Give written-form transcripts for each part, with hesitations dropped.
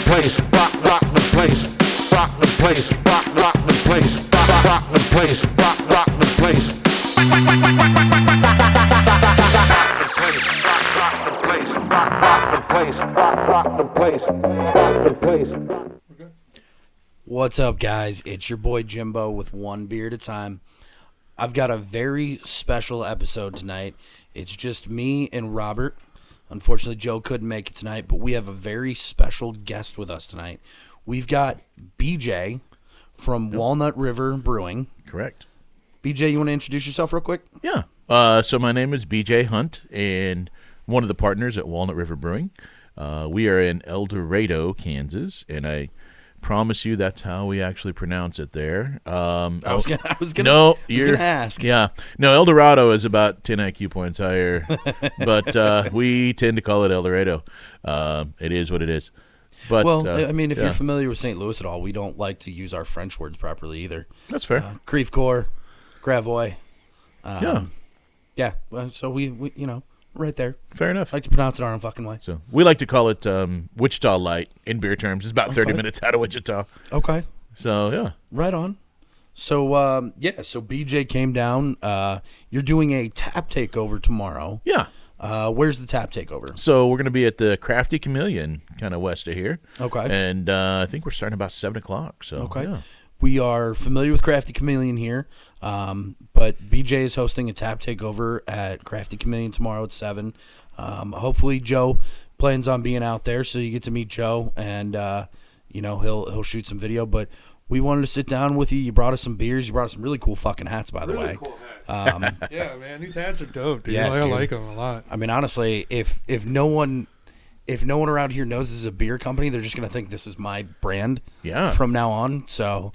place, rock the place, rock the place, rock the place, rock the place, rock the place. What's up, guys? It's your boy Jimbo with one beer at a time. I've got a very special episode tonight. It's just me and Robert. Unfortunately, Joe couldn't make it tonight, but we have a very special guest with us tonight. We've got BJ from Walnut River Brewing. Correct. BJ, you want to introduce yourself real quick? Yeah. So my name is BJ Hunt, and one of the partners at Walnut River Brewing. We are in El Dorado, Kansas, and I promise you that's how we actually pronounce it there. I was gonna ask. Yeah. No, El Dorado is about 10 IQ points higher, but we tend to call it El Dorado. It is what it is. But, I mean, if you're familiar with St. Louis at all, we don't like to use our French words properly either. That's fair. Crèvecoeur, Gravois. Yeah. Well, so we right there. Fair enough. Like to pronounce it our own fucking way. So we like to call it Wichita Light in beer terms. It's about 30 minutes out of Wichita. Okay. So, yeah. Right on. So, so BJ came down. You're doing a tap takeover tomorrow. Yeah. Where's the tap takeover? So we're going to be at the Crafty Chameleon, kind of west of here. Okay. And I think we're starting about 7 o'clock. So, okay. Yeah. We are familiar with Crafty Chameleon here, but BJ is hosting a tap takeover at Crafty Chameleon tomorrow at 7. Hopefully Joe plans on being out there, so you get to meet Joe, and he'll shoot some video. But we wanted to sit down with you. You brought us some beers. You brought us some really cool fucking hats, by the way. Cool hats. Yeah, man, these hats are dope, dude. Yeah, I like them a lot. I mean, honestly, if no one around here knows this is a beer company, they're just gonna think this is my brand. Yeah. From now on, so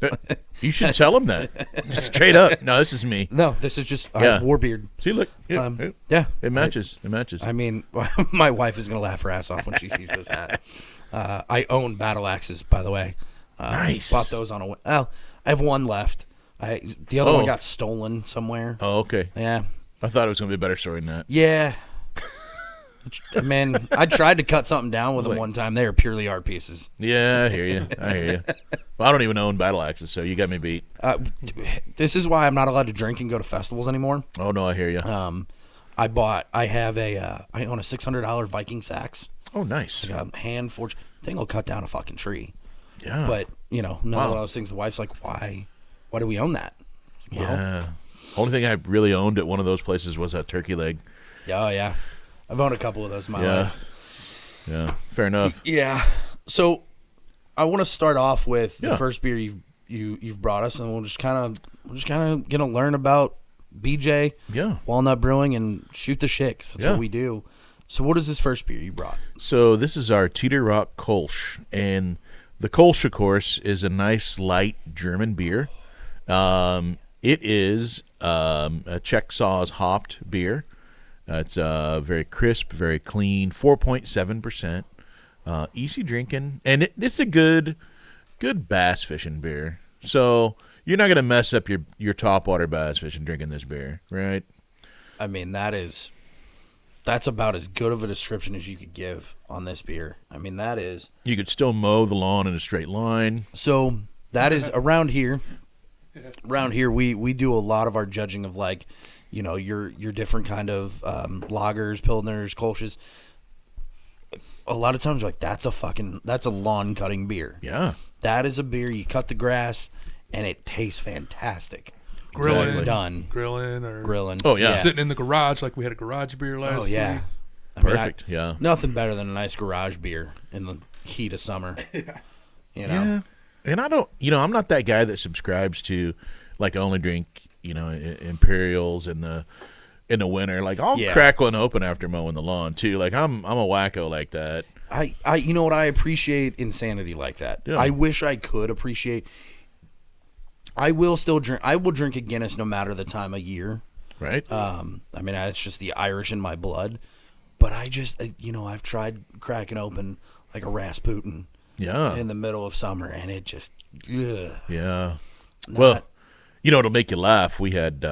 you should tell them that straight up. No, this is me. No, this is just Warbeard. See, look, it matches. It matches. I mean, my wife is gonna laugh her ass off when she sees this hat. I own battle axes, by the way. Nice. Bought those on I have one left. The other one got stolen somewhere. Oh, okay. Yeah. I thought it was gonna be a better story than that. Yeah. Man, I tried to cut something down with them one time. They are purely art pieces. Yeah, I hear you. Well, I don't even own battle axes, so you got me beat. This is why I'm not allowed to drink and go to festivals anymore. Oh no, I hear you. I own a $600 Viking sax. Oh, nice. Like a hand forged thing will cut down a fucking tree. Yeah. But one of those things. The wife's like, why do we own that? Well, yeah. Only thing I really owned at one of those places was a turkey leg. Oh yeah. I've owned a couple of those in my life. Yeah, fair enough. Yeah. So I want to start off with the first beer you've brought us, and we're just kind of gonna learn about BJ, Walnut Brewing, and shoot the shit. 'Cause that's what we do. So what is this first beer you brought? So this is our Teter Rock Kolsch, and the Kolsch, of course, is a nice light German beer. It is a Czech Saaz hopped beer. It's very crisp, very clean, 4.7%, easy drinking, and it's a good bass fishing beer. So you're not gonna mess up your topwater bass fishing drinking this beer, right? I mean, that's about as good of a description as you could give on this beer. I mean, that is. You could still mow the lawn in a straight line. So that is around here. Around here, we do a lot of our judging of your different kind of lagers, pilsners, kolsches. A lot of times, that's a lawn cutting beer. Yeah, that is a beer you cut the grass, and it tastes fantastic. Grilling. Oh yeah, sitting in the garage like we had a garage beer last week. Perfect. Yeah, nothing better than a nice garage beer in the heat of summer. Yeah, and I don't. I'm not that guy that subscribes to only drink. Imperials in the winter. I'll crack one open after mowing the lawn too. I'm a wacko like that. I what I appreciate insanity like that. Yeah. I wish I could appreciate. I will still drink. I will drink a Guinness no matter the time of year. Right. I mean, it's just the Irish in my blood. But I just, I've tried cracking open a Rasputin. Yeah. In the middle of summer, and it just. Ugh. Yeah. Well. It'll make you laugh. We had,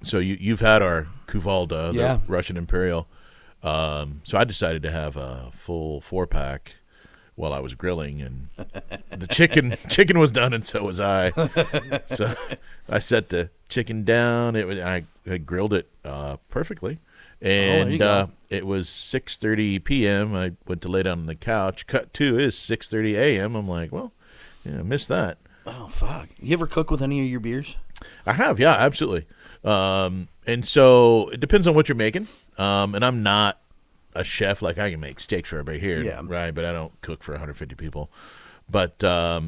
so you've had our Kuvalda, the Russian Imperial. So I decided to have a full 4-pack while I was grilling, and the chicken was done, and so was I. So I set the chicken down. I grilled it perfectly, and it was 6:30 p.m. I went to lay down on the couch. Cut to is 6:30 a.m. I'm like, well, yeah, I missed that. Oh fuck! You ever cook with any of your beers? I have, yeah, absolutely. And so it depends on what you're making. And I'm not a chef. Like, I can make steaks for everybody here, right? But I don't cook for 150 people. But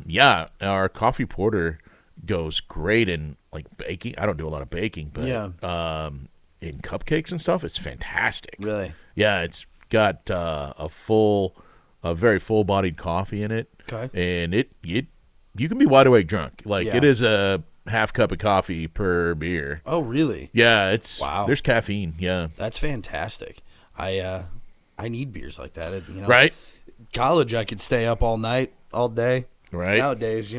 yeah, our coffee porter goes great in like baking. I don't do a lot of baking, but in cupcakes and stuff, it's fantastic. Really? Yeah, it's got a very full-bodied coffee in it. Okay. And you can be wide awake drunk. Like, it is a half cup of coffee per beer. Oh, really? Yeah, it's wow. There's caffeine. Yeah, that's fantastic. I need beers like that. Right. College, I could stay up all night, all day. Right. Nowadays,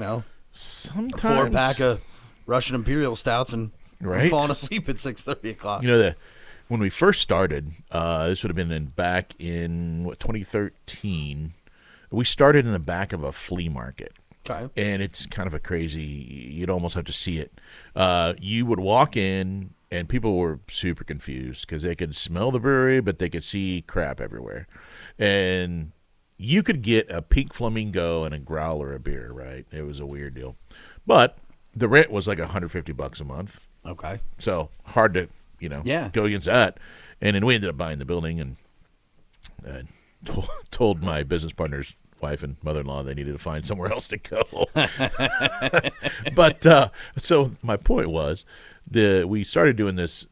sometimes 4-pack of Russian Imperial stouts and I'm falling asleep at 6:30 o'clock. When we first started, this would have been back in 2013. We started in the back of a flea market. Okay. And it's kind of a crazy, you'd almost have to see it. You would walk in, and people were super confused because they could smell the brewery, but they could see crap everywhere. And you could get a pink flamingo and a growler of beer, right? It was a weird deal. But the rent was like $150 a month. Okay. So hard to, go against that. And then we ended up buying the building and told my business partners, wife and mother-in-law, they needed to find somewhere else to go. But so my point was, we started doing this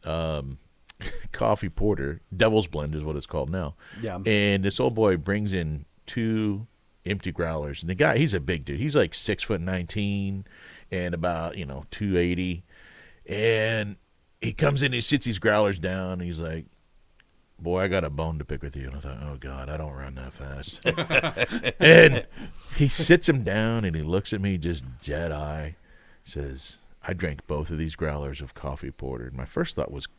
coffee porter, Devil's Blend is what it's called now. Yeah. And this old boy brings in 2 empty growlers, and the guy, he's a big dude. He's like 6'19" and about 280, and he comes in, he sits these growlers down, and he's like, boy, I got a bone to pick with you. And I thought, oh, God, I don't run that fast. And he sits him down, and he looks at me just dead eye, says, I drank both of these growlers of coffee porter. And my first thought was,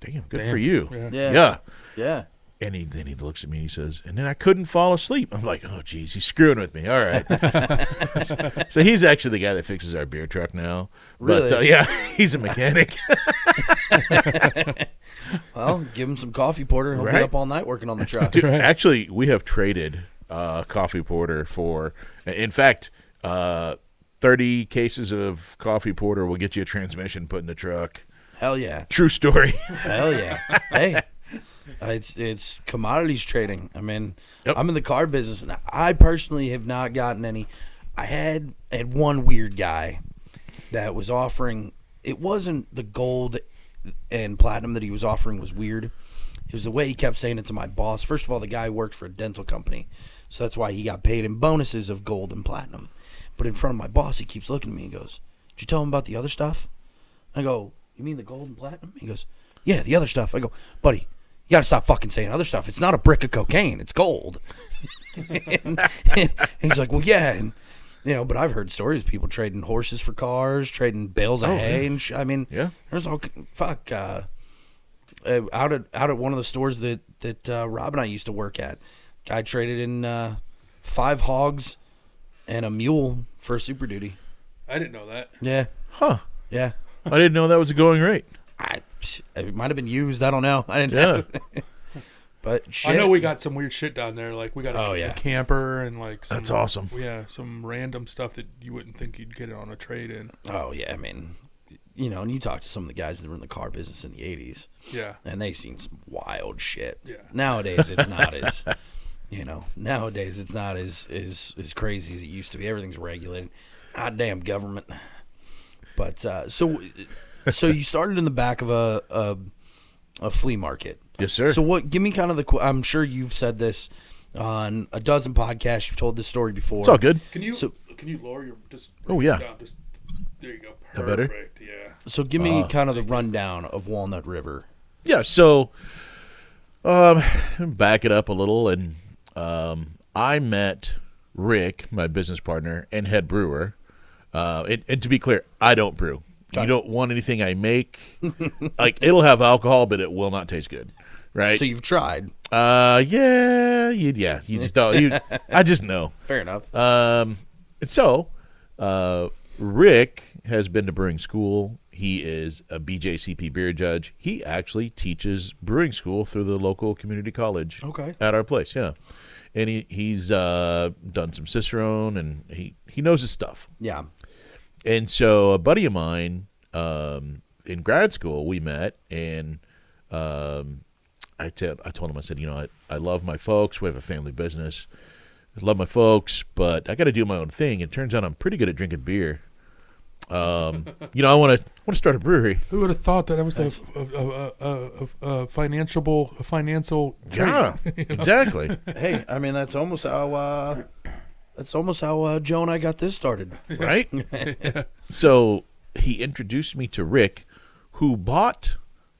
damn, good for you. Yeah. And then he looks at me, and he says, and then I couldn't fall asleep. I'm like, oh, geez, he's screwing with me. All right. So he's actually the guy that fixes our beer truck now. Really? But, yeah, he's a mechanic. Well, give him some coffee porter. He'll be up all night working on the truck. Dude, actually, we have traded coffee porter for, in fact, 30 cases of coffee porter will get you a transmission put in the truck. Hell yeah. True story. Hell yeah. Hey, it's commodities trading. I mean, I'm in the car business, and I personally have not gotten any. I had one weird guy that was offering. It wasn't the gold and platinum that he was offering was weird. It was the way he kept saying it to my boss. First of all, the guy worked for a dental company, so that's why he got paid in bonuses of gold and platinum. But in front of my boss, he keeps looking at me and goes, did you tell him about the other stuff? I go, you mean the gold and platinum? He goes, yeah, the other stuff. I go, buddy, you got to stop fucking saying other stuff. It's not a brick of cocaine. It's gold. and he's like, well, yeah. And, but I've heard stories of people trading horses for cars, trading bales of hay. And I mean, there's all, out at one of the stores that Rob and I used to work at, guy traded in 5 hogs and a mule for a Super Duty. I didn't know that. Yeah. Huh. Yeah. I didn't know that was a going rate. It might have been used. I don't know. I didn't know. But shit. I know we got some weird shit down there. Like we got a camper and like some, that's awesome. Yeah, some random stuff that you wouldn't think you'd get it on a trade in. Oh yeah, I mean, and you talk to some of the guys that were in the car business in the 80s. Yeah. And they seen some wild shit. Yeah. Nowadays it's not as nowadays it's not as crazy as it used to be. Everything's regulated. God damn government. But so you started in the back of a flea market. Yes, sir. So give me kind of I'm sure you've said this on a dozen podcasts. You've told this story before. It's all good. Can you lower your just? Oh yeah. Down, just, there you go. That better? Perfect. Yeah. So give me kind of the rundown of Walnut River. Yeah. So, back it up a little, and I met Rick, my business partner and head brewer. And to be clear, I don't brew. You don't want anything I make. Like, it'll have alcohol, but it will not taste good. Right. So you've tried. Yeah. You just don't. I just know. Fair enough. And so, Rick has been to brewing school. He is a BJCP beer judge. He actually teaches brewing school through the local community college. Okay. At our place, yeah. And he's done some Cicerone, and he knows his stuff. Yeah. And so a buddy of mine in grad school, we met, and I told him, I said, I love my folks. We have a family business. I love my folks, but I got to do my own thing. It turns out I'm pretty good at drinking beer. I want to start a brewery. Who would have thought that was a financial Yeah, exactly. Hey, I mean that's almost how Joe and I got this started. Right? So he introduced me to Rick, who bought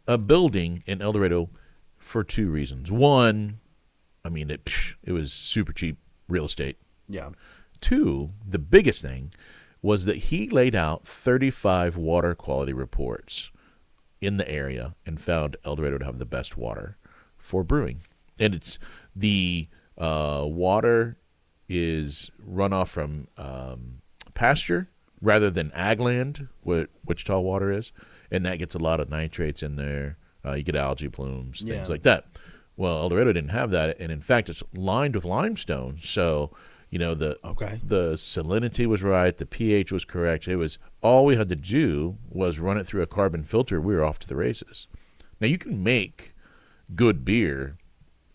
a building in El Dorado for two reasons. One, I mean, it was super cheap real estate. Yeah. Two, the biggest thing was that he laid out 35 water quality reports in the area and found El Dorado to have the best water for brewing. And it's the water is runoff from pasture rather than ag land, what Wichita water is, and that gets a lot of nitrates in there. You get algae plumes, things like that. Well, El Dorado didn't have that, and in fact, it's lined with limestone, so the salinity was right, the pH was correct. It was all we had to do was run it through a carbon filter. We were off to the races. Now you can make good beer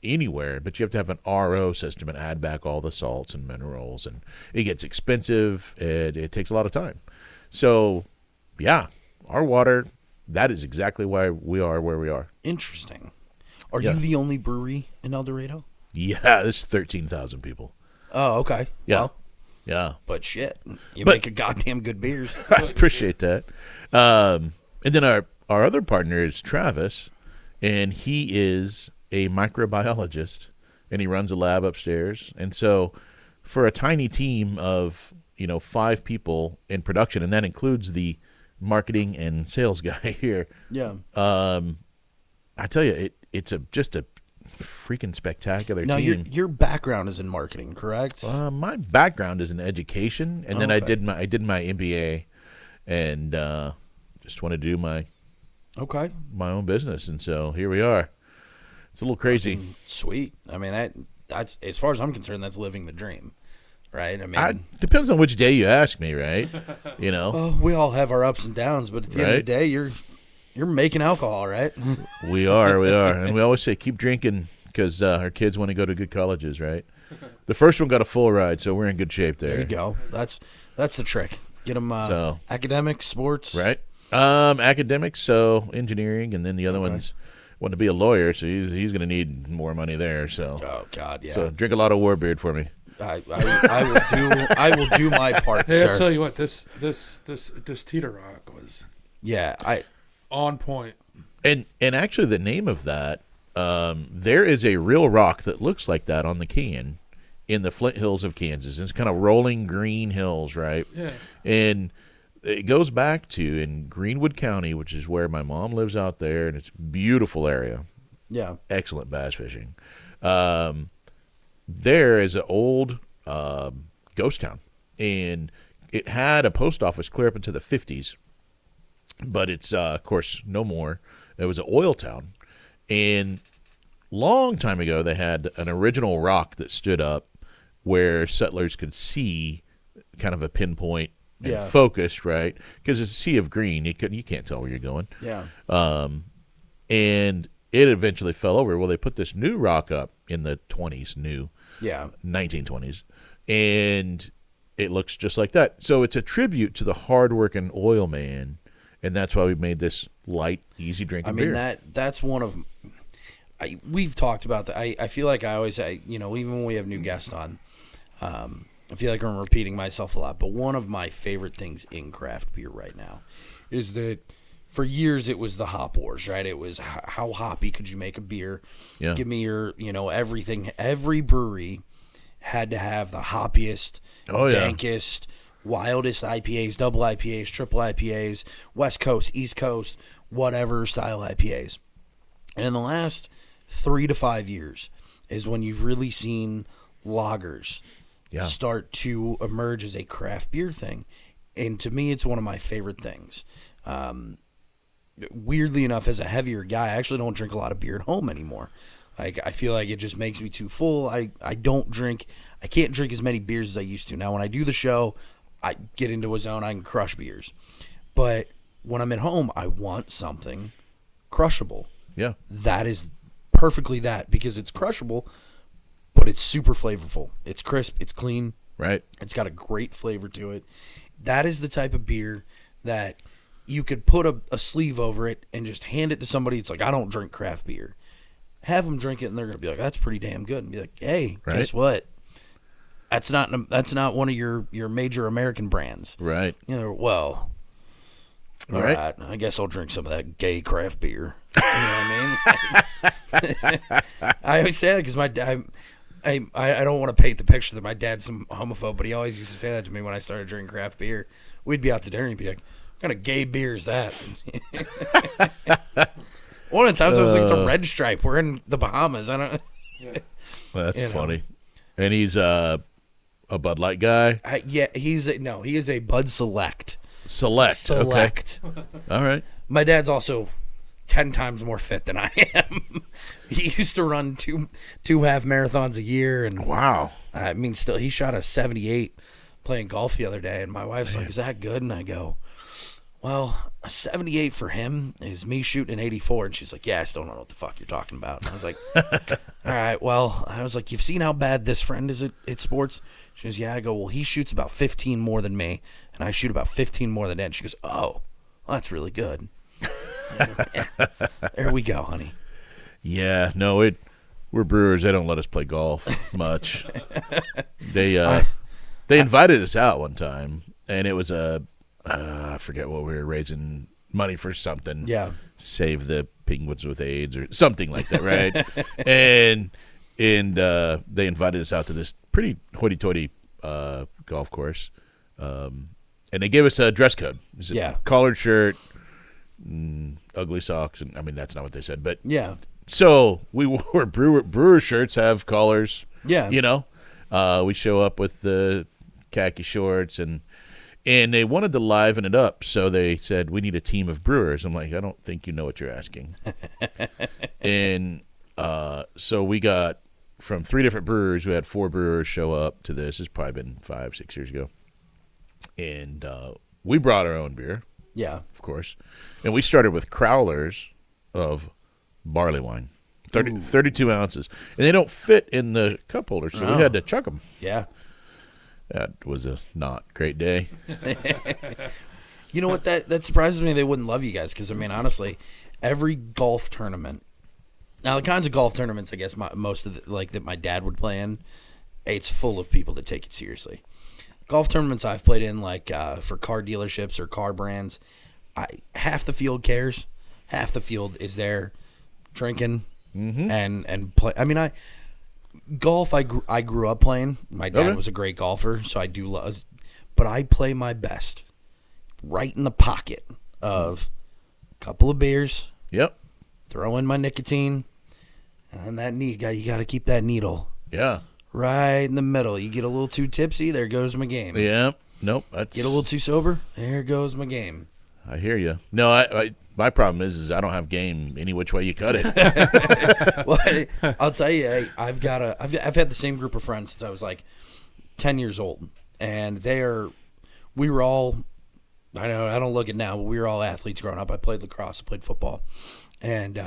anywhere, but you have to have an RO system and add back all the salts and minerals, and it gets expensive. It takes a lot of time. So, yeah, our water, that is exactly why we are where we are. Interesting. Are you the only brewery in El Dorado? Yeah, there's 13,000 people. Oh, okay. Yeah. Well, yeah. But shit, you make a goddamn good beers. I appreciate that. And then our other partner is Travis, and he is a microbiologist, and he runs a lab upstairs. And so for a tiny team of, 5 people in production, and that includes the marketing and sales guy here. Yeah. I tell you, it's just a freaking spectacular now, team. your background is in marketing, correct? My background is in education, and then I did my MBA, and just want to do my own business, and so here we are. It's a little crazy. Sweet. I mean, that's as far as I'm concerned, that's living the dream, right? I mean, depends on which day you ask me, right? Well, we all have our ups and downs, but at the end of the day, you're making alcohol, right? We are, and we always say keep drinking because our kids want to go to good colleges, right? The first one got a full ride, so we're in good shape there. There you go. That's the trick. Get them academics, sports, right? Academics, so engineering, and then the other ones want to be a lawyer, so he's going to need more money there. So oh god, yeah. So drink a lot of Warbeard for me. I will do my part, hey, sir. I'll tell you what, this Teter Rock was on point. And actually, the name of that, there is a real rock that looks like that on the can in the Flint Hills of Kansas. It's kind of rolling green hills, right? Yeah. And it goes back to in Greenwood County, which is where my mom lives out there, and it's a beautiful area. Yeah. Excellent bass fishing. There is an old ghost town, and it had a post office clear up into the 50s, but it's, of course, no more. It was an oil town, and long time ago they had an original rock that stood up where settlers could see kind of a pinpoint and focus, right? Because it's a sea of green. You can't tell where you're going. Yeah. And it eventually fell over. Well, they put this new rock up in the 20s, 1920s, and it looks just like that. So it's a tribute to the hardworking oil man, and that's why we made this light, easy drinking beer. I mean, that's one of we've talked about that. I feel like I always say, even when we have new guests on, I feel like I'm repeating myself a lot, but one of my favorite things in craft beer right now is that for years it was the hop wars, right? It was how hoppy could you make a beer? Yeah. Give me your, everything. Every brewery had to have the hoppiest, dankest, wildest IPAs, double IPAs, triple IPAs, West Coast, East Coast, whatever style IPAs. And in the last 3 to 5 years is when you've really seen lagers start to emerge as a craft beer thing. And to me, it's one of my favorite things. Weirdly enough, as a heavier guy, I actually don't drink a lot of beer at home anymore. Like, I feel like it just makes me too full. I can't drink as many beers as I used to. Now, when I do the show, I get into a zone, I can crush beers. But when I'm at home, I want something crushable. Yeah. That is perfectly that, because it's crushable, but it's super flavorful. It's crisp, it's clean. Right. It's got a great flavor to it. That is the type of beer that you could put a sleeve over it and just hand it to somebody. It's like, I don't drink craft beer. Have them drink it, and they're going to be like, that's pretty damn good. And be like, hey, guess what? That's not one of your major American brands. Right. You know, well, all right. I guess I'll drink some of that gay craft beer. You know what I mean? I always say that because my dad, I don't want to paint the picture that my dad's some homophobe, but he always used to say that to me when I started drinking craft beer. We'd be out to dinner and he'd be like, what kind of gay beer is that? One of the times I was like, it's a Red Stripe. We're in the Bahamas. I don't. Well, that's funny. And he's a Bud Light guy. He is a Bud Select. Select. Okay. All right. My dad's also 10 times more fit than I am. He used to run two half marathons a year, and wow. I mean, still, he shot a 78 playing golf the other day, and my wife's like, "Is that good?" And I go, well, a 78 for him is me shooting an 84. And she's like, yeah, I still don't know what the fuck you're talking about. And I was like, all right, well, I was like, you've seen how bad this friend is at sports? She goes, yeah. I go, well, he shoots about 15 more than me, and I shoot about 15 more than Ed. She goes, oh, well, that's really good. Go, yeah. There we go, honey. Yeah, no, we're brewers. They don't let us play golf much. They invited us out one time, and it was I forget what we were raising money for something. Yeah. Save the penguins with AIDS or something like that, right? and they invited us out to this pretty hoity-toity golf course. And they gave us a dress code. It was collared shirt, ugly socks, and I mean, that's not what they said, but yeah. So we wore brewer shirts, have collars. Yeah. You know, we show up with the khaki shorts, and they wanted to liven it up, so they said, we need a team of brewers. I'm like, I don't think you know what you're asking. And so we got, from 3 different brewers, we had 4 brewers show up to this. It's probably been 5-6 years ago. And we brought our own beer. Yeah. Of course. And we started with crowlers of barley wine, 32 ounces. And they don't fit in the cup holder, so we had to chuck them. Yeah. That was a not great day. You know what? That surprises me they wouldn't love you guys, because, I mean, honestly, every golf tournament, now the kinds of golf tournaments I guess most of that my dad would play in, it's full of people that take it seriously. Golf tournaments I've played in, like for car dealerships or car brands, half the field cares, half the field is there drinking and play. I mean, golf, I grew up playing. My dad was a great golfer, so I do love. But I play my best right in the pocket of a couple of beers. Yep. Throw in my nicotine, and that you got to keep that needle. Yeah. Right in the middle. You get a little too tipsy, there goes my game. Yeah. Nope. Get a little too sober, there goes my game. I hear you. No, I my problem is I don't have game any which way you cut it. Well, I'll tell you, I've had the same group of friends since I was like 10 years old, and we were all, I don't look it now, but we were all athletes growing up. I played lacrosse, I played football, and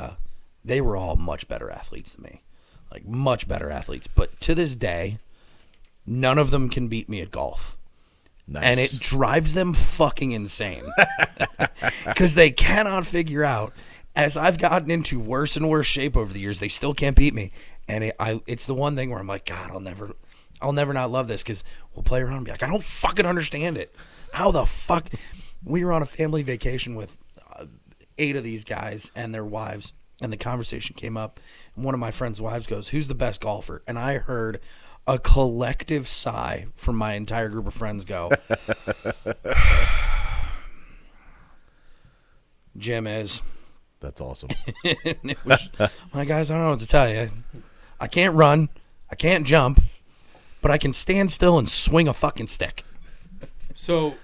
they were all much better athletes than me, like much better athletes. But to this day, none of them can beat me at golf. Nice. And it drives them fucking insane because they cannot figure out, as I've gotten into worse and worse shape over the years, they still can't beat me. And it's the one thing where I'm like, God, I'll never not love this, because we'll play around and be like, I don't fucking understand it. How the fuck? We were on a family vacation with 8 of these guys and their wives, and the conversation came up, and one of my friend's wives goes, who's the best golfer? And I heard a collective sigh from my entire group of friends go, Jim is. That's awesome. My guys, I don't know what to tell you. I can't run. I can't jump. But I can stand still and swing a fucking stick. So,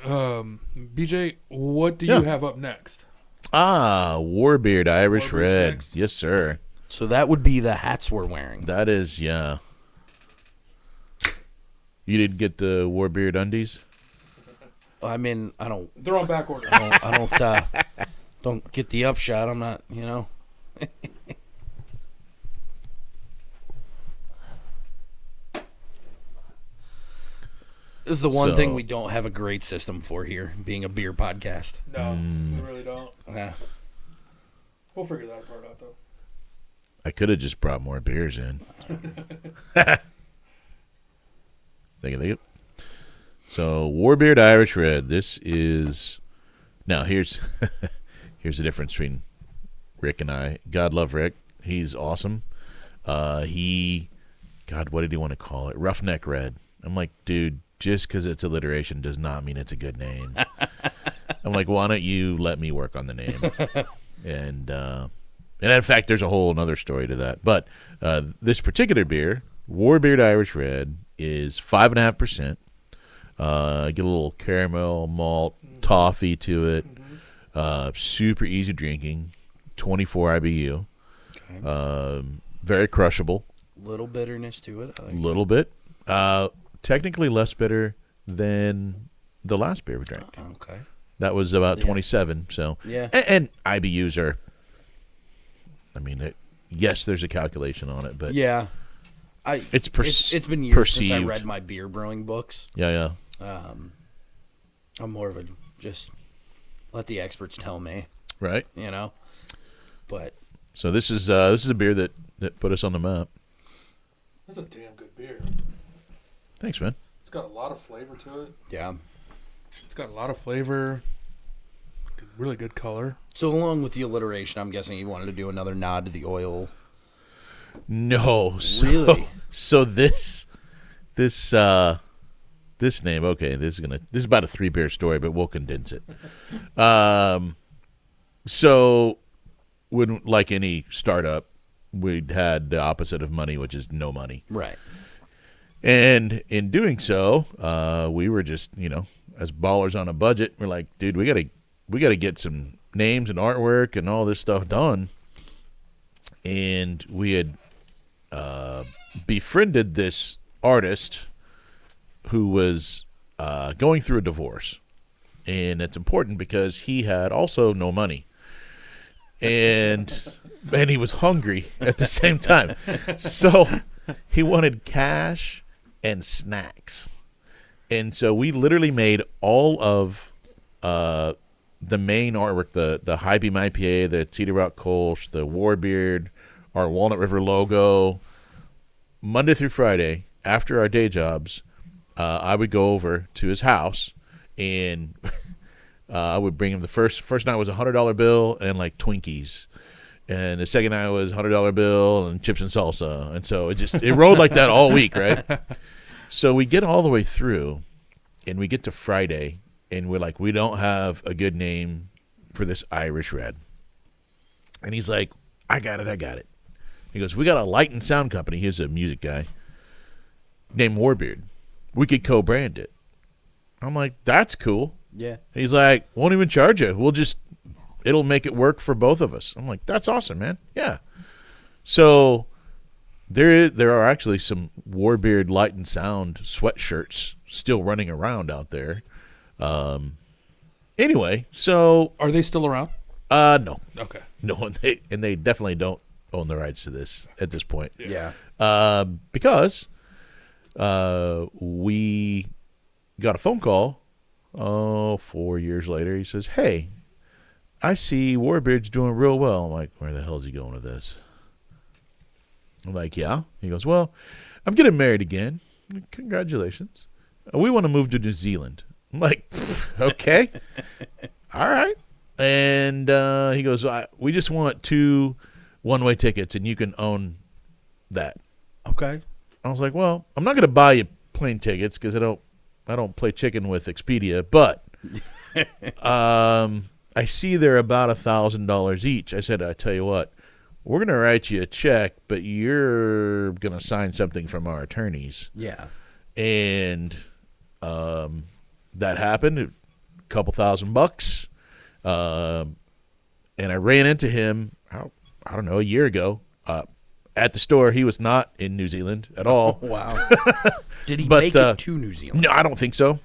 BJ, what do you have up next? Warbeard Irish Warbeard's Red. next. Yes, sir. So that would be the hats we're wearing. That is, yeah. You didn't get the Warbeard undies? I mean, I don't. They're on back order. Don't get the upshot. I'm not, you know. This is the one thing we don't have a great system for here, being a beer podcast. No, we really don't. Yeah. We'll figure that part out, though. I could have just brought more beers in. Thank you. So, Warbeard Irish Red. This is... Now, here's the difference between Rick and I. God love Rick. He's awesome. God, what did he want to call it? Roughneck Red. I'm like, dude, just because it's alliteration does not mean it's a good name. I'm like, why don't you let me work on the name? And in fact, there's a whole another story to that. But this particular beer, Warbeard Irish Red, is 5.5%. Get a little caramel, malt, toffee to it. Super easy drinking. 24 IBU. Okay. Very crushable. Little bitterness to it. A little bit. Technically less bitter than the last beer we drank. Okay. That was about 27. So yeah, and IBUs are. I mean, yes, there's a calculation on it, but yeah, it's been years perceived. since I read my beer brewing books. Yeah. I'm more of a just let the experts tell me, Right. you know. But So this is a beer that put us on the map. That's a damn good beer. Thanks, man. It's got a lot of flavor to it. yeah. It's got a lot of flavor. Really good color. So along with the alliteration, I'm guessing you wanted to do another nod to the oil. No, Really? So this name. Okay, this is about a 3 beer story, but we'll condense it. So when, like any startup, we'd had the opposite of money, which is no money. Right. And in doing so, we were just, as ballers on a budget, we're like, dude, we gotta get some names and artwork and all this stuff done. And we had befriended this artist who was going through a divorce. And it's important because he had also no money. And he was hungry at the same time. So he wanted cash and snacks. And so we literally made all of the main artwork, the Highbeam IPA, the Teter Rock Kolsch, the Warbeard, our Walnut River logo. Monday through Friday, after our day jobs, I would go over to his house, and I would bring him the first night was a $100 bill and like Twinkies. And the second night was $100 bill and chips and salsa. And so it rolled like that all week, right? So we get all the way through, and we get to Friday, and we're like, we don't have a good name for this Irish Red. And he's like, I got it. He goes, we got a light and sound company. He's a music guy named Warbeard. We could co-brand it. I'm like, that's cool. Yeah. He's like, won't even charge you. It'll make it work for both of us. I'm like, that's awesome, man. Yeah. So there are actually some Warbeard light and sound sweatshirts still running around out there. Anyway, so Are they still around? no, Okay. no, and they definitely don't own the rights to this at this point. Yeah. Because we got a phone call 4 years later. He says, hey, I see Warbeard's doing real well. I'm like, where the hell is he going with this? I'm like, yeah. He goes, well, I'm getting married again. Congratulations. We want to move to New Zealand. I'm like, okay. All right. And he goes, we just want 2 one-way tickets, and you can own that. Okay. I was like, well, I'm not going to buy you plane tickets because I don't play chicken with Expedia, but I see they're about $1,000 each. I said, I tell you what, we're going to write you a check, but you're going to sign something from our attorneys. Yeah. And that happened, a couple $1,000. And I ran into him, I don't know, a year ago at the store. He was not in New Zealand at all. Wow. Did he make it to New Zealand? No, I don't think so.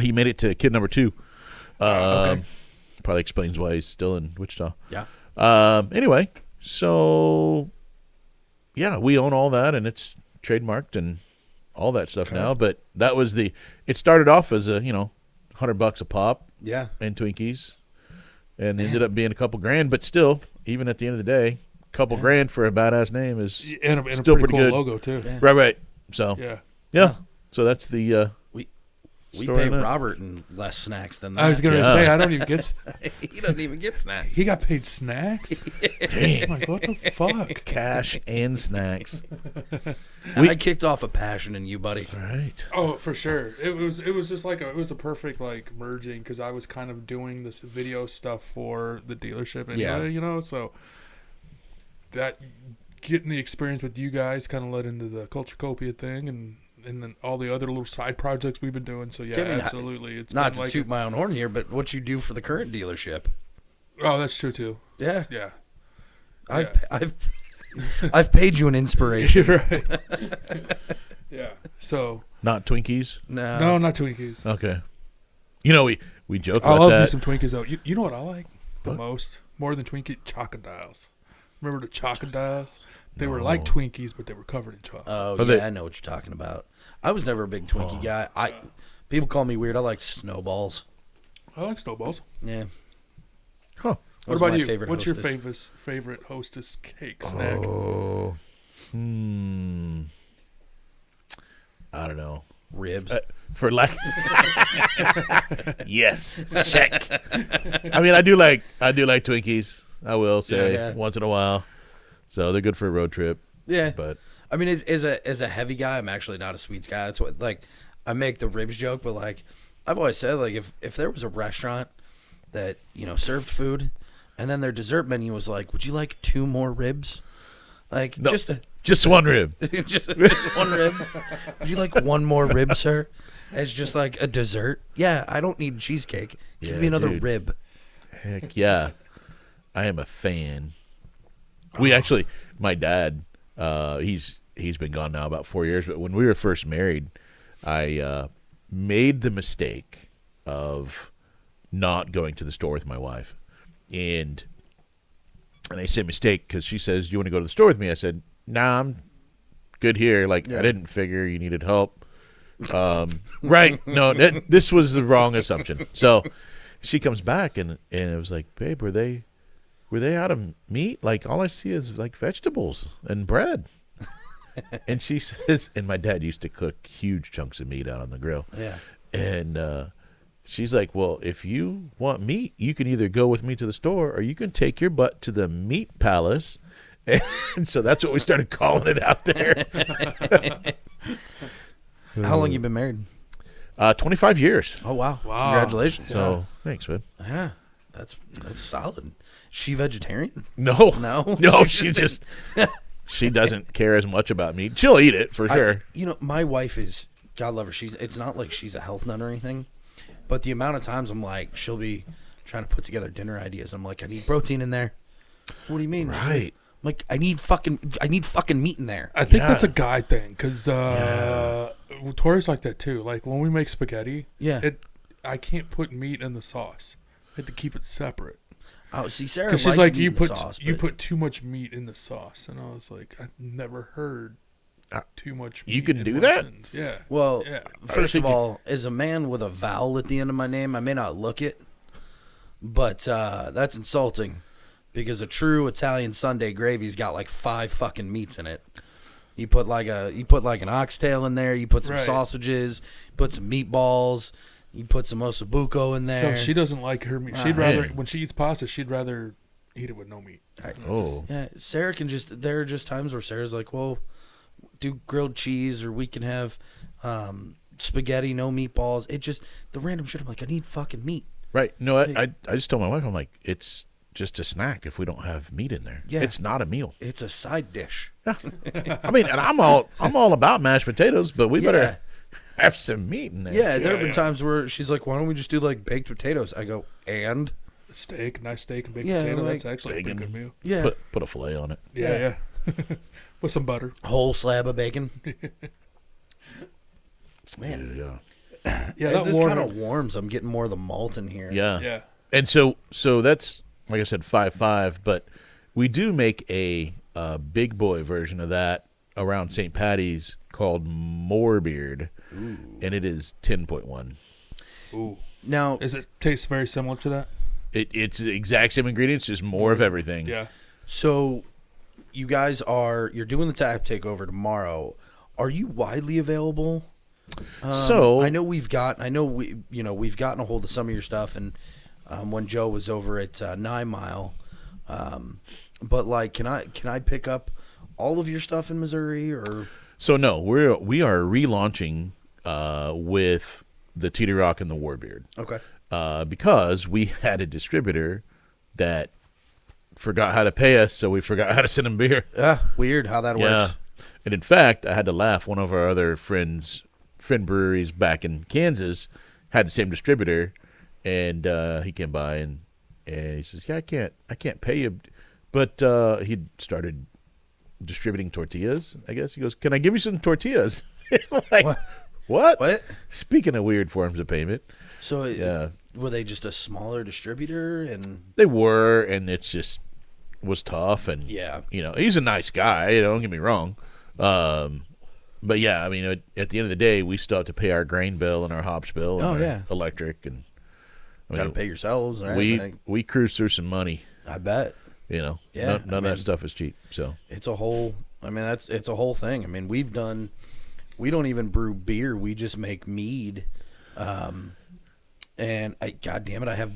He made it to kid number 2. Okay. Probably explains why he's still in Wichita. Yeah. Anyway, so yeah, we own all that, and it's trademarked and all that stuff now. But that was it started off as a $100 a pop. Yeah. And Twinkies, and ended up being a couple grand. But still, even at the end of the day, a couple grand for a badass name is and still a pretty cool good logo too. Yeah. Right. So yeah. So that's the we pay Robert in less snacks than that. I was gonna say I don't even get. He doesn't even get snacks. He got paid snacks. Dang. I'm like, what the fuck? Cash and snacks. I kicked off a passion in you, buddy. Right. Oh, for sure. It was just like it was a perfect like merging because I was kind of doing this video stuff for the dealership anyway, so that getting the experience with you guys kind of led into the Culturecopia thing and then all the other little side projects we've been doing. So absolutely. It's not to toot my own horn here, but what you do for the current dealership. Oh, that's true too. Yeah. Yeah. I've paid you an inspiration. Right. Yeah. So Not Twinkies. no, not Twinkies. Okay. We joke I about love that. me some Twinkies though. You know what I like the most, more than Twinkie, Chocodiles. Remember the Chocodiles? They were like Twinkies, but they were covered in chocolate. Oh, yeah, I know what you're talking about. I was never a big Twinkie guy. People call me weird. I like snowballs. I like snowballs. Yeah. Huh. What about you? Hostess? What's your favorite Hostess cake snack? Oh. I don't know. Ribs. For lack. Yes. Check. I mean, I do like Twinkies. I will say once in a while. So they're good for a road trip. Yeah. But I mean, as a heavy guy, I'm actually not a sweets guy. That's what I make the ribs joke, but I've always said if there was a restaurant that served food, and then their dessert menu was would you like 2 more ribs? no, just one rib. just one rib. Would you like 1 more rib, sir? As just a dessert? Yeah, I don't need cheesecake. Give me another rib. Heck yeah. I am a fan. We actually, my dad, he's been gone now about 4 years, but when we were first married, I made the mistake of not going to the store with my wife. And I say mistake because she says, "Do you want to go to the store with me?" I said, "Nah, I'm good here." I didn't figure you needed help. Right. No, this was the wrong assumption. So she comes back and it was like, "Babe, were they out of meat? All I see is vegetables and bread." And she says, and my dad used to cook huge chunks of meat out on the grill. Yeah. And she's like, "Well, if you want meat, you can either go with me to the store or you can take your butt to the meat palace." And so that's what we started calling it out there. How long you been married? 25 years. Oh, wow. Congratulations. So thanks, man. Yeah. That's solid. She vegetarian? No. No, she just she doesn't care as much about meat. She'll eat it for sure. My wife is, God love her. It's not like she's a health nut or anything, but the amount of times I'm she'll be trying to put together dinner ideas. I'm like, I need protein in there. What do you mean? Right. I'm like, I need fucking meat in there. I think that's a guy thing because Tori's like that too. When we make spaghetti, I can't put meat in the sauce. I had to keep it separate. Oh, see, Sarah, she's likes you meat put in the sauce, you put too much meat in the sauce, and I was like, I've never heard too much meat. You can in do one that? sentence. Yeah. Well, first of all, as a man with a vowel at the end of my name, I may not look it, but that's insulting because a true Italian Sunday gravy's got 5 fucking meats in it. You put an oxtail in there. You put some sausages. You put some meatballs. You put some ossobuco in there. So she doesn't like her meat. She'd rather, when she eats pasta, she'd rather eat it with no meat. Sarah can just. There are just times where Sarah's like, "Well, do grilled cheese, or we can have spaghetti, no meatballs." It just the random shit. I'm like, I need fucking meat. Right. No, I just told my wife, I'm like, it's just a snack if we don't have meat in there. Yeah. It's not a meal. It's a side dish. I mean, and I'm all about mashed potatoes, but we better have some meat in there. Yeah, there have been times where she's like, why don't we just do like baked potatoes? I go, and? Nice steak and baked Yeah, potato. like That's actually a pretty bacon. good meal. Yeah. Put a fillet on it. Yeah. With some butter. Whole slab of bacon. Man. Yeah. Yeah, As that this Warner- kind of warms, I'm getting more of the malt in here. Yeah. Yeah. And so that's, like I said, 5.5, but we do make a big boy version of that around St. Patty's called Warbeard, and it is 10.1. Ooh. Now, Does it taste very similar to that? It's the exact same ingredients, just more of everything. Yeah. so you guys you're doing the tap takeover tomorrow. Are you widely available? So I know we've gotten a hold of some of your stuff, and when Joe was over at 9 Mile, but like, can I pick up all of your stuff in Missouri or? So no, we are relaunching with the Teter Rock and the Warbeard. Okay. Because we had a distributor that forgot how to pay us, so we forgot how to send them beer. Weird how that Yeah. works. And in fact, I had to laugh. One of our other friend breweries back in Kansas had the same distributor, and he came by and he says, "Yeah, I can't pay you," but he started distributing tortillas. I guess he goes, "Can I give you some tortillas?" Like, what? What? Speaking of weird forms of payment, So yeah, were they just a smaller distributor? And they were, and it's just was tough. And yeah, he's a nice guy. Don't get me wrong. But yeah, I mean, at the end of the day, we still have to pay our grain bill and our hops bill and our electric, and got to pay yourselves. And everything. we cruise through some money. I bet. Yeah, none of that stuff is cheap. So It's a whole. I mean, it's a whole thing. I mean, we don't even brew beer. We just make mead. And God damn it, I have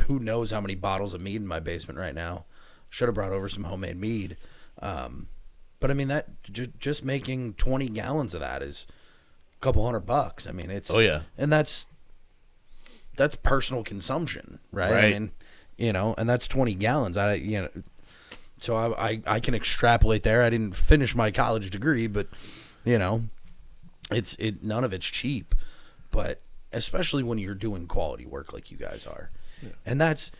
who knows how many bottles of mead in my basement right now. Should have brought over some homemade mead. But I mean, that just making 20 gallons of that is a couple $100. I mean, it's and that's personal consumption, right? I mean, and that's 20 gallons. So I can extrapolate there. I didn't finish my college degree, but it's none of it's cheap, but especially when you're doing quality work like you guys are. Yeah. And that's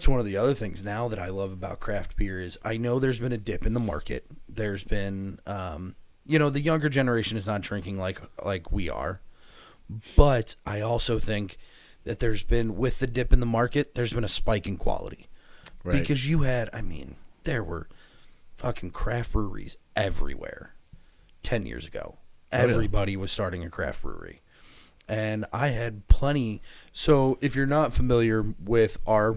one of the other things now that I love about craft beer is I know there's been a dip in the market. There's been, the younger generation is not drinking like we are, but I also think that with the dip in the market, there's been a spike in quality. Right. Because there were fucking craft breweries everywhere 10 years ago. Everybody was starting a craft brewery. And I had plenty. So if you're not familiar with our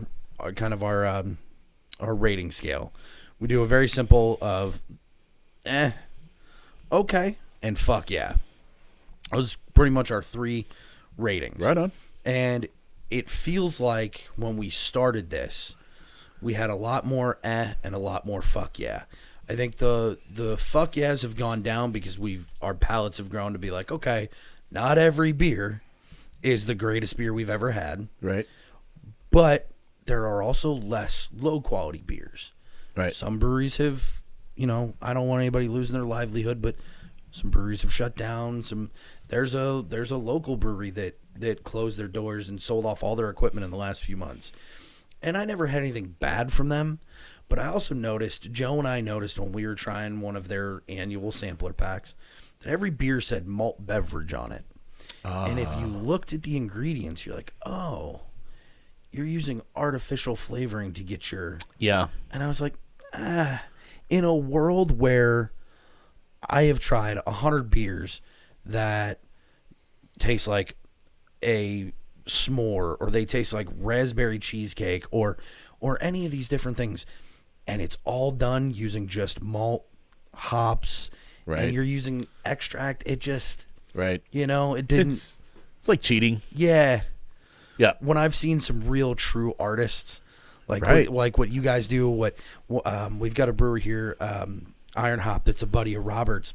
rating scale, we do a very simple of okay, and fuck yeah. That was pretty much our 3 ratings. Right on. And it feels like when we started this, we had a lot more and a lot more fuck yeah. I think the fuck yeahs have gone down because our palates have grown to be like, okay, not every beer is the greatest beer we've ever had. Right. But there are also less low quality beers. Right. Some breweries have, I don't want anybody losing their livelihood, but some breweries have shut down. There's a local brewery that closed their doors and sold off all their equipment in the last few months. And I never had anything bad from them, but I also noticed, Joe and I noticed when we were trying one of their annual sampler packs, that every beer said malt beverage on it. And if you looked at the ingredients, you're like, oh, you're using artificial flavoring to get your... Yeah. And I was like, in a world where I have tried 100 beers that taste like a s'more, or they taste like raspberry cheesecake, or any of these different things, and it's all done using just malt, hops, right, and you're using extract, it just... Right. It didn't... It's like cheating. Yeah. Yeah. When I've seen some real true artists, like what you guys do, we've got a brewer here, Iron Hop, that's a buddy of Robert's,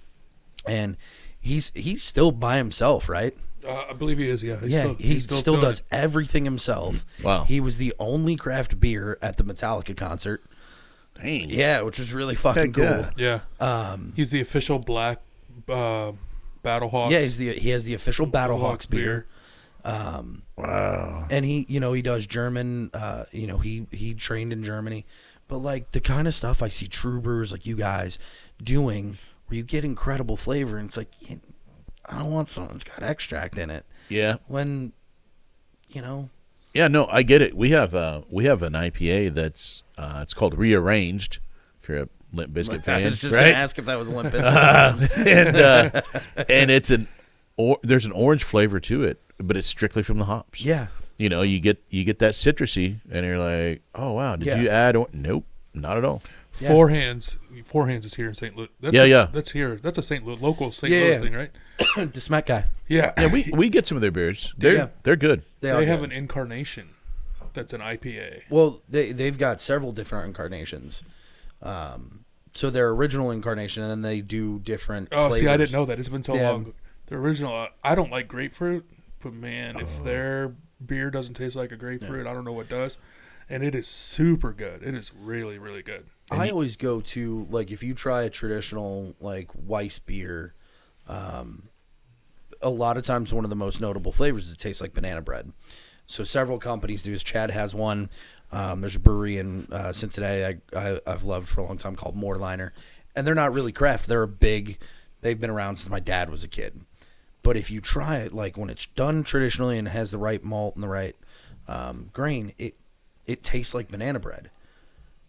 and he's still by himself, right? I believe he is. Yeah. He still doing does it. everything himself. Wow. He was the only craft beer at the Metallica concert. Dang. Yeah, which was really fucking Heck cool. yeah. He's the official black Battlehawks. Yeah, he has the official Battlehawks beer. Wow. And he does German. He trained in Germany, but like the kind of stuff I see true brewers like you guys doing, where you get incredible flavor, and it's like, I don't want something that's got extract in it. Yeah. When, Yeah, no, I get it. We have an IPA that's it's called Rearranged. If you're a Limp Bizkit fan, I was just right? gonna ask if that was a Limp Bizkit. and it's there's an orange flavor to it, but it's strictly from the hops. Yeah. You get that citrusy, and you're like, oh wow, did you add? Nope, not at all. Yeah. Four Hands is here in St. Louis. That's here. That's a local St. Louis thing, right? The Smack guy. Yeah. Yeah, we get some of their beers. They're good. They have an incarnation that's an IPA. Well, they've got several different incarnations. So their original incarnation, and then they do different flavors. See, I didn't know that. It's been so Yeah. long. The original, I don't like grapefruit, but man, if their beer doesn't taste like a grapefruit, I don't know what does. And it is super good. It is really, really good. I always go to, like, if you try a traditional, like, Weiss beer, a lot of times one of the most notable flavors is it tastes like banana bread. So several companies do this. Chad has one. There's a brewery in Cincinnati I've loved for a long time called Moorliner. And they're not really craft. They've been around since my dad was a kid. But if you try it, like, when it's done traditionally and has the right malt and the right grain, it tastes like banana bread.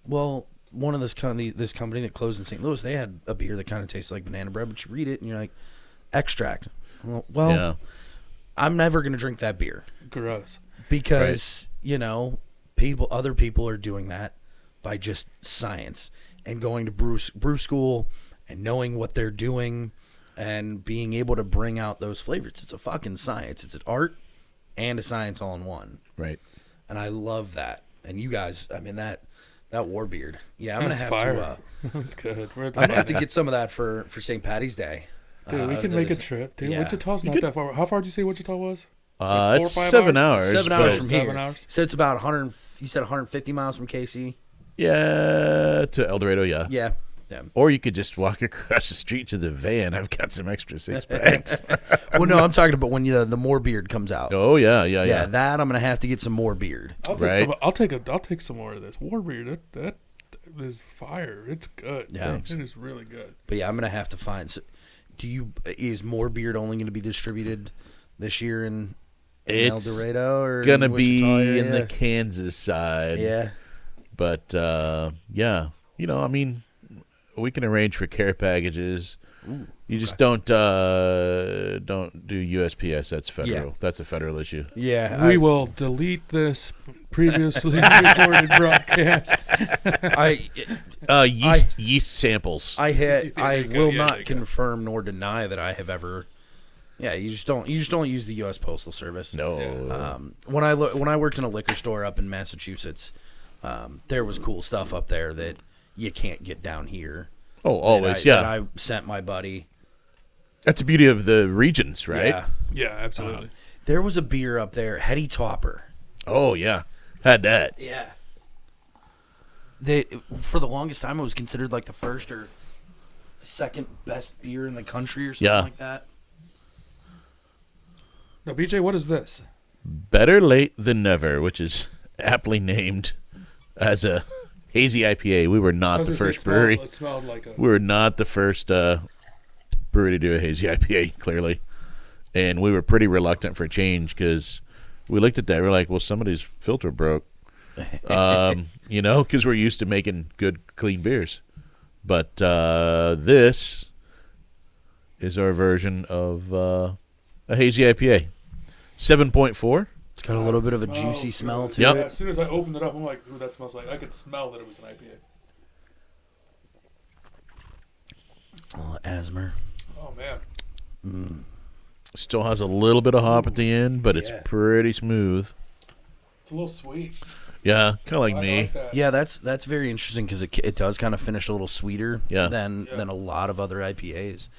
Well, one of this company that closed in St. Louis, they had a beer that kind of tastes like banana bread, but you read it and you're like, extract. Well, I'm never going to drink that beer. Gross. Because, other people are doing that by just science and going to brew school and knowing what they're doing and being able to bring out those flavors. It's a fucking science. It's an art and a science all in one. Right. And I love that. And you guys, I mean, that Warbeard. Yeah, I'm going to have fire. to... That's good. I'm going to have to get some of that for St. Patty's Day. Dude, we can make a trip. Dude, yeah. Wichita's not that far. How far did you say Wichita was? It's 7 hours. 7 hours so- from here. 7 hours? So it's about 100. You said 150 miles from KC. Yeah, to El Dorado, yeah. Yeah. Or you could just walk across the street to the van. I've got some extra 6-packs. Well, no, I'm talking about when the more beard comes out. Oh yeah. That I'm gonna have to get some more beard. I'll take some more of this. Warbeard, that is fire. It's good. Yeah. It is really good. But yeah, I'm gonna have to find. So, is more beard only going to be distributed this year in El It's Dorado or gonna in the Wichita be area? in the Kansas side. Yeah. But yeah, I mean, we can arrange for care packages. Ooh, you just don't do USPS. That's federal. Yeah. That's a federal issue. Yeah. We will delete this previously recorded broadcast. Yeast samples. I will Yeah, not there you go. confirm nor deny that I have ever. Yeah, you just don't use the U.S. Postal Service. No. When I worked in a liquor store up in Massachusetts, there was cool stuff up there that you can't get down here. Oh, always, that I sent my buddy. That's the beauty of the regions, right? Yeah. Yeah, absolutely. There was a beer up there, Hetty Topper. Oh, yeah. Had that. Yeah. They, for the longest time, it was considered like the first or second best beer in the country or something like that. Now, BJ, what is this? Better Late Than Never, which is aptly named as a hazy IPA. We were not the first brewery. It smelled like a... We were not the first brewery to do a hazy IPA, clearly. And we were pretty reluctant for a change because we looked at that. We're like, well, somebody's filter broke. Because we're used to making good, clean beers. But this is our version of a hazy IPA. 7.4. It's got a little bit of a juicy smell to Yep. it. As soon as I opened it up, I'm like, ooh, that smells like... I could smell that it was an IPA. Oh, Asmer. Oh, man. Still has a little bit of hop at the end, but it's pretty smooth. It's a little sweet. Yeah, kind of like I me. like that. Yeah, that's very interesting because it does kind of finish a little sweeter Yeah. than a lot of other IPAs.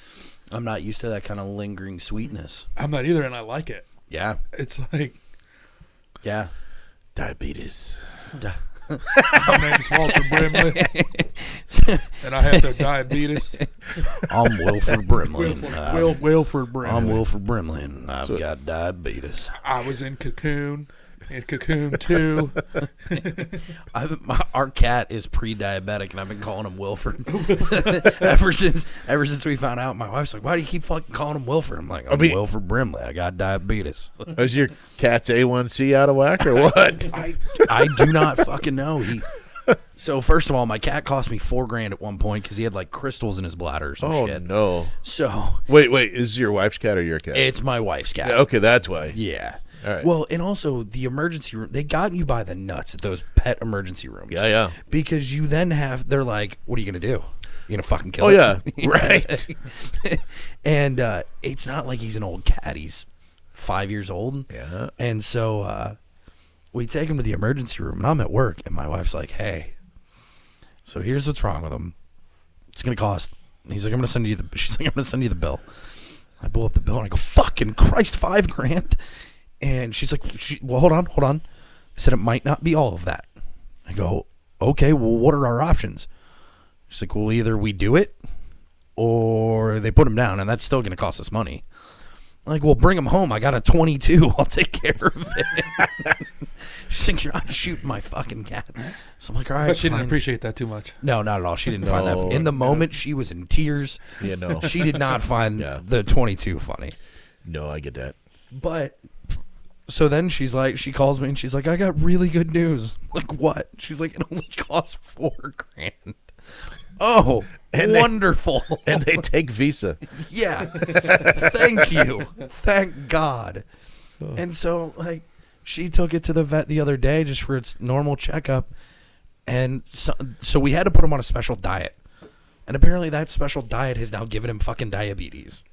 I'm not used to that kind of lingering sweetness. I'm not either, and I like it. Yeah. It's like, Yeah. Diabetes. my name's Walter Brimley, and I have the diabetes. I'm Wilford Brimley. Wilford Brimley. I'm Wilford Brimley, and I've got diabetes. I was in Cocoon, and Cocoon 2. Our cat is pre-diabetic, and I've been calling him Wilford ever since we found out. My wife's like, "Why do you keep fucking calling him Wilford?" I'm like, "I'm Wilford Brimley. I got diabetes." Is your cat's A1C out of whack or what? I do not fucking know. So first of all, my cat cost me $4,000 at one point because he had like crystals in his bladder or some shit. No. So Wait, is it your wife's cat or your cat? it's my wife's cat. Yeah, okay, that's why. Yeah. All right. Well, and also the emergency room, they got you by the nuts at those pet emergency rooms. Yeah. Because you then they're like, what are you going to do? You going to fucking kill Oh, it? yeah. Right. And it's not like he's an old cat. He's 5 years old. Yeah. And so we take him to the emergency room, and I'm at work, and my wife's like, hey, so here's what's wrong with him. It's going to cost. He's like, I'm going to send you the bill. I pull up the bill, and I go, fucking Christ, $5,000. And she's like, well, hold on. I said, it might not be all of that. I go, okay, well, what are our options? She's like, well, either we do it or they put him down, and that's still going to cost us money. I'm like, well, bring him home. I got a 22. I'll take care of it. She's like, you're not shooting my fucking cat. So I'm like, all right. But she didn't fine. appreciate that too much. No, not at all. She didn't find that. In the moment, she was in tears. Yeah, no. She did not find the 22 funny. No, I get that. But so then she calls me and she's like, I got really good news. I'm like, what? She's like, it only costs $4,000. Oh, and wonderful. And they take Visa. Yeah. Thank you. Thank God. And so like she took it to the vet the other day just for its normal checkup. And so we had to put him on a special diet. And apparently that special diet has now given him fucking diabetes.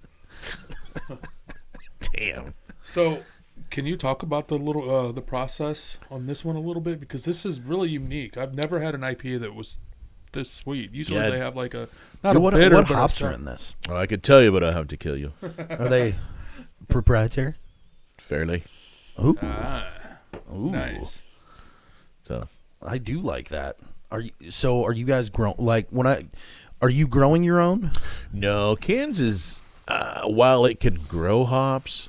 Damn. So, can you talk about the process on this one a little bit, because this is really unique. I've never had an IPA that was this sweet. Usually they have like a not what a bitter, what but hops are in this? Well, I could tell you, but I have to kill you. Are they proprietary? Fairly. Ooh. Ooh. Nice. So I do like that. Are you guys are you growing your own? no, Kansas. While it can grow hops,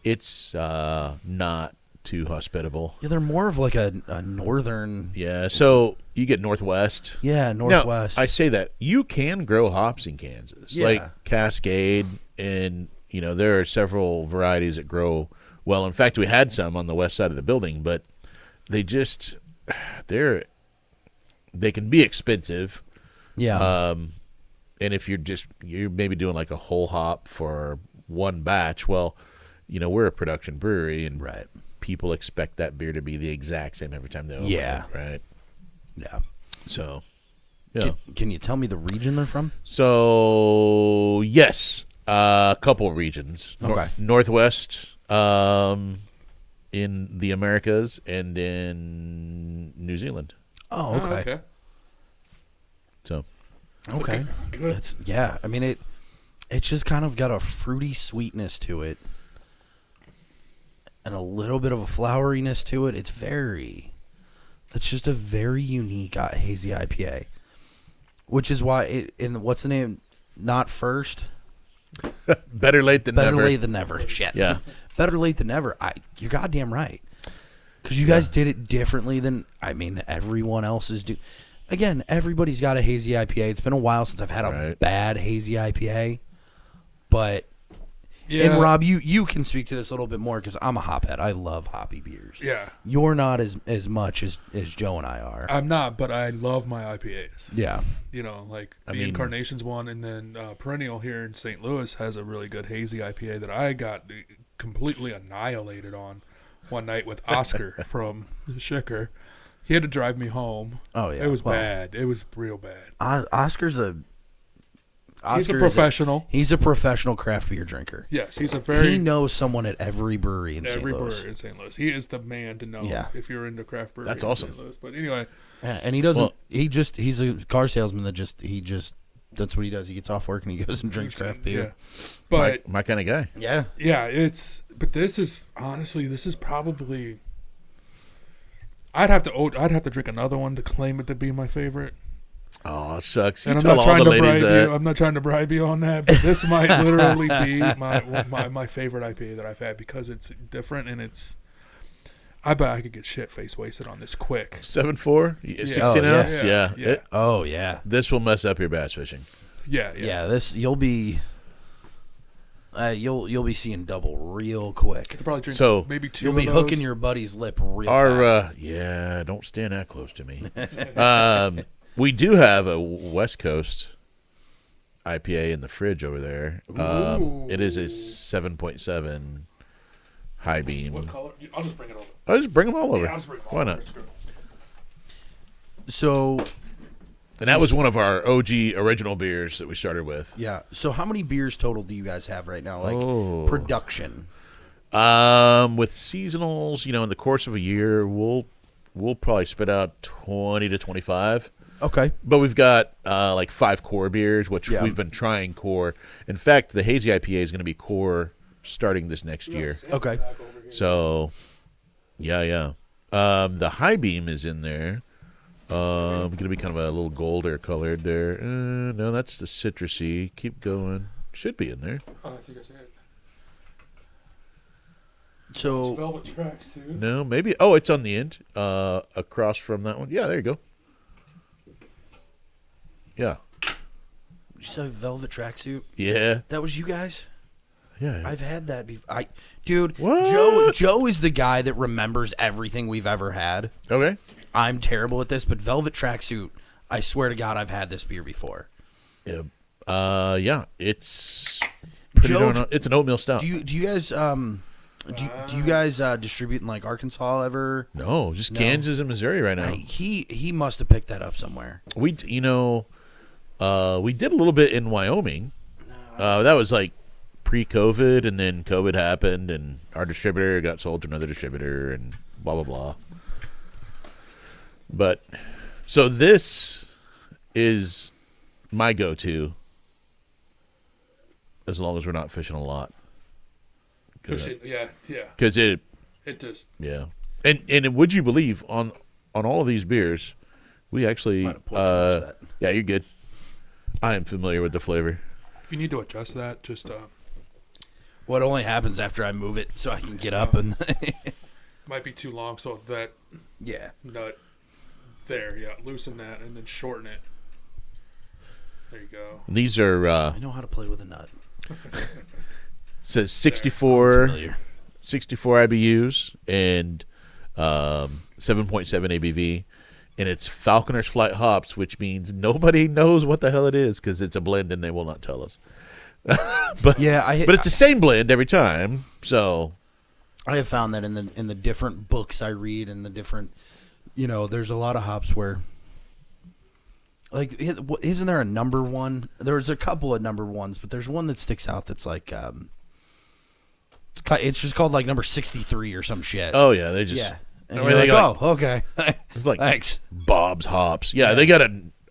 it's not too hospitable. Yeah, they're more of like a northern. Yeah, so you get Northwest. Yeah, Northwest. Now, I say that you can grow hops in Kansas, like Cascade, and there are several varieties that grow well. In fact, we had some on the west side of the building, but they can be expensive. Yeah. And if you're maybe doing like a whole hop for one batch, well, we're a production brewery, and right. people expect that beer to be the exact same every time they open Yeah. it, right? Yeah. So, yeah. Can you tell me the region they're from? So, yes, a couple regions. Okay. Northwest, in the Americas, and in New Zealand. Oh, okay. So, okay. Good. I mean it just kind of got a fruity sweetness to it and a little bit of a floweriness to it. It's just a very unique hazy IPA, which is why what's the name? Not first. better late than never. Better late than never. Shit. Yeah. Better late than never. You're goddamn right. Because you guys did it differently than everyone else is doing. Again, everybody's got a hazy IPA. It's been a while since I've had a bad hazy IPA. But, and Rob, you can speak to this a little bit more because I'm a hophead. I love hoppy beers. Yeah. You're not as much as Joe and I are. I'm not, but I love my IPAs. Yeah. Like the Incarnations one, and then Perennial here in St. Louis has a really good hazy IPA that I got completely annihilated on one night with Oscar from Shicker. He had to drive me home. Oh, yeah. It was bad. It was real bad. Oscar's a professional. He's a professional craft beer drinker. Yes, he knows someone at every brewery in St. Louis. Every brewery in St. Louis. He is the man to know if you're into craft brewery. That's in awesome. St. Louis. But anyway, and he doesn't. He's a car salesman that he just that's what he does. He gets off work and he goes and drinks craft beer. Yeah. But My kind of guy. Yeah. yeah, but this is honestly, this is probably. I'd have to drink another one to claim it to be my favorite. Oh, it sucks. You And I'm tell not all trying the to ladies bribe that. you. I'm not trying to bribe you on that, but this might literally be my favorite IPA that I've had because it's different and it's. I bet I could get shit face wasted on this quick. 7.4, 16 Oh, ounce. yeah. Yeah. Oh yeah. This will mess up your bass fishing. Yeah. Yeah. This you'll be seeing double real quick. Could probably drink So, maybe two. You'll be of those. hooking your buddy's lip real fast. Don't stand that close to me. We do have a West Coast IPA in the fridge over there. It is a 7.7 Highbeam. What color? I'll just bring it over. I'll just bring them all over. Yeah, I'll just bring it Why over. not? It's good. So And that was one of our OG original beers that we started with. yeah. So how many beers total do you guys have right now? Like production. With seasonals, in the course of a year, we'll probably spit out 20 to 25. Okay. But we've got like 5 core beers, which Yeah. we've been trying core. In fact, the hazy IPA is going to be core starting this next year. Okay. So, yeah. The Highbeam is in there. Going to be kind of a little golder colored there. No, that's the citrusy. Keep going. Should be in there. Oh, I think I see it. So Velvet tracks too. No, maybe. Oh, it's on the end, across from that one. Yeah, there you go. Yeah, you said velvet tracksuit. yeah, That was you guys. yeah. I've had that before. Dude, What? Joe is the guy that remembers everything we've ever had. Okay. I'm terrible at this, but velvet tracksuit. I swear to God, I've had this beer before. Yeah. Yeah. It's pretty Joe, darn. It's an oatmeal stout. Do you guys do you guys distribute in like Arkansas ever? No, just Kansas and Missouri right now. He must have picked that up somewhere. We did a little bit in Wyoming. That was like pre-COVID, and then COVID happened, and our distributor got sold to another distributor, and blah blah blah. But so this is my go-to, as long as we're not fishing a lot. Yeah. Because it just. yeah, and would you believe on all of these beers, we actually Might have poured too much of that. yeah, you're good. I am familiar with the flavor. If you need to adjust that, just What only happens after I move it so I can get up and might be too long, so that yeah. nut there, yeah, loosen that and then shorten it. There you go. These are I know how to play with a nut. says 64 Familiar. 64 IBUs and 7.7 ABV, and it's Falconer's Flight hops, which means nobody knows what the hell it is because it's a blend and they will not tell us. but Yeah, but it's the same blend every time. So I have found that in the different books I read and the different, there's a lot of hops where, like, isn't there a number one? There's a couple of number ones, but there's one that sticks out that's like, it's just called like number 63 or some shit. oh yeah, they just yeah. And I mean, you're they like, got oh, okay. it's like Thanks. Bob's hops. Yeah, they got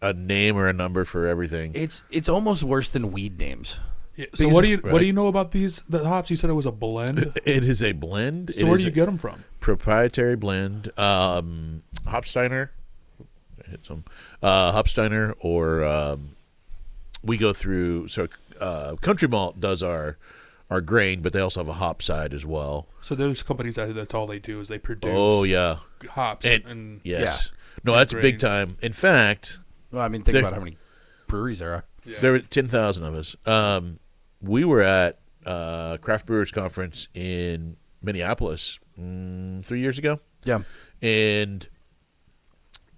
a name or a number for everything. It's almost worse than weed names. Yeah, so Because what do you right. what do you know about the hops? You said it was a blend. It is a blend. So It where is do you a get them from? proprietary blend? Hopsteiner. I hit some Hopsteiner, or we go through. So Country Malt does our grain, but they also have a hop side as well. So there's companies that's all they do is they produce. Oh yeah, hops and and yes, Yeah. no, And that's big grain. time. In fact, Well, I mean, think There- about how many breweries there are. yeah. there were 10,000 of us. We were at Craft Brewers Conference in Minneapolis 3 years ago, Yeah. and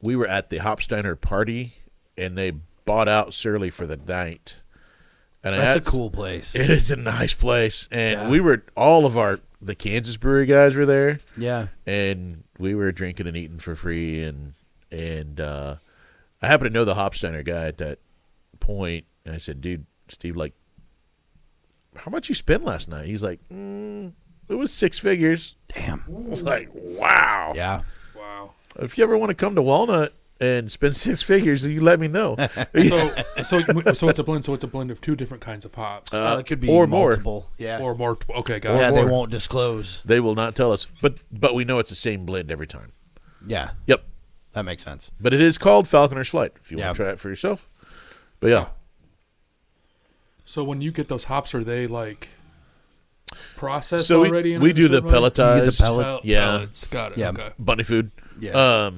we were at the Hopsteiner party, and they bought out Surly for the night. And That's a cool place. It is a nice place, and Yeah. we were all of the Kansas brewery guys were there, Yeah. and we were drinking and eating for free, and I happen to know the Hopsteiner guy at that point, and I said, "Dude, Steve, like, how much you spend last night?" He's like, "It was 6 figures." Damn. I was like, "Wow." Yeah. Wow. If you ever want to come to Walnut and spend 6 figures, you let me know. So it's a blend. So it's a blend of 2 different kinds of hops, It could be or multiple. Yeah. or more. Okay, got Yeah, it. they won't disclose. They will not tell us, but we know it's the same blend every time. Yeah, Yep. that makes sense. But it is called Falconer's Flight if you Yeah. want to try it for yourself. But yeah. So when you get those hops, are they like processed So already? we do the pelletized. You get the pellet. Yeah. Pellets. Got it. Yeah. Okay. bunny food. Yeah.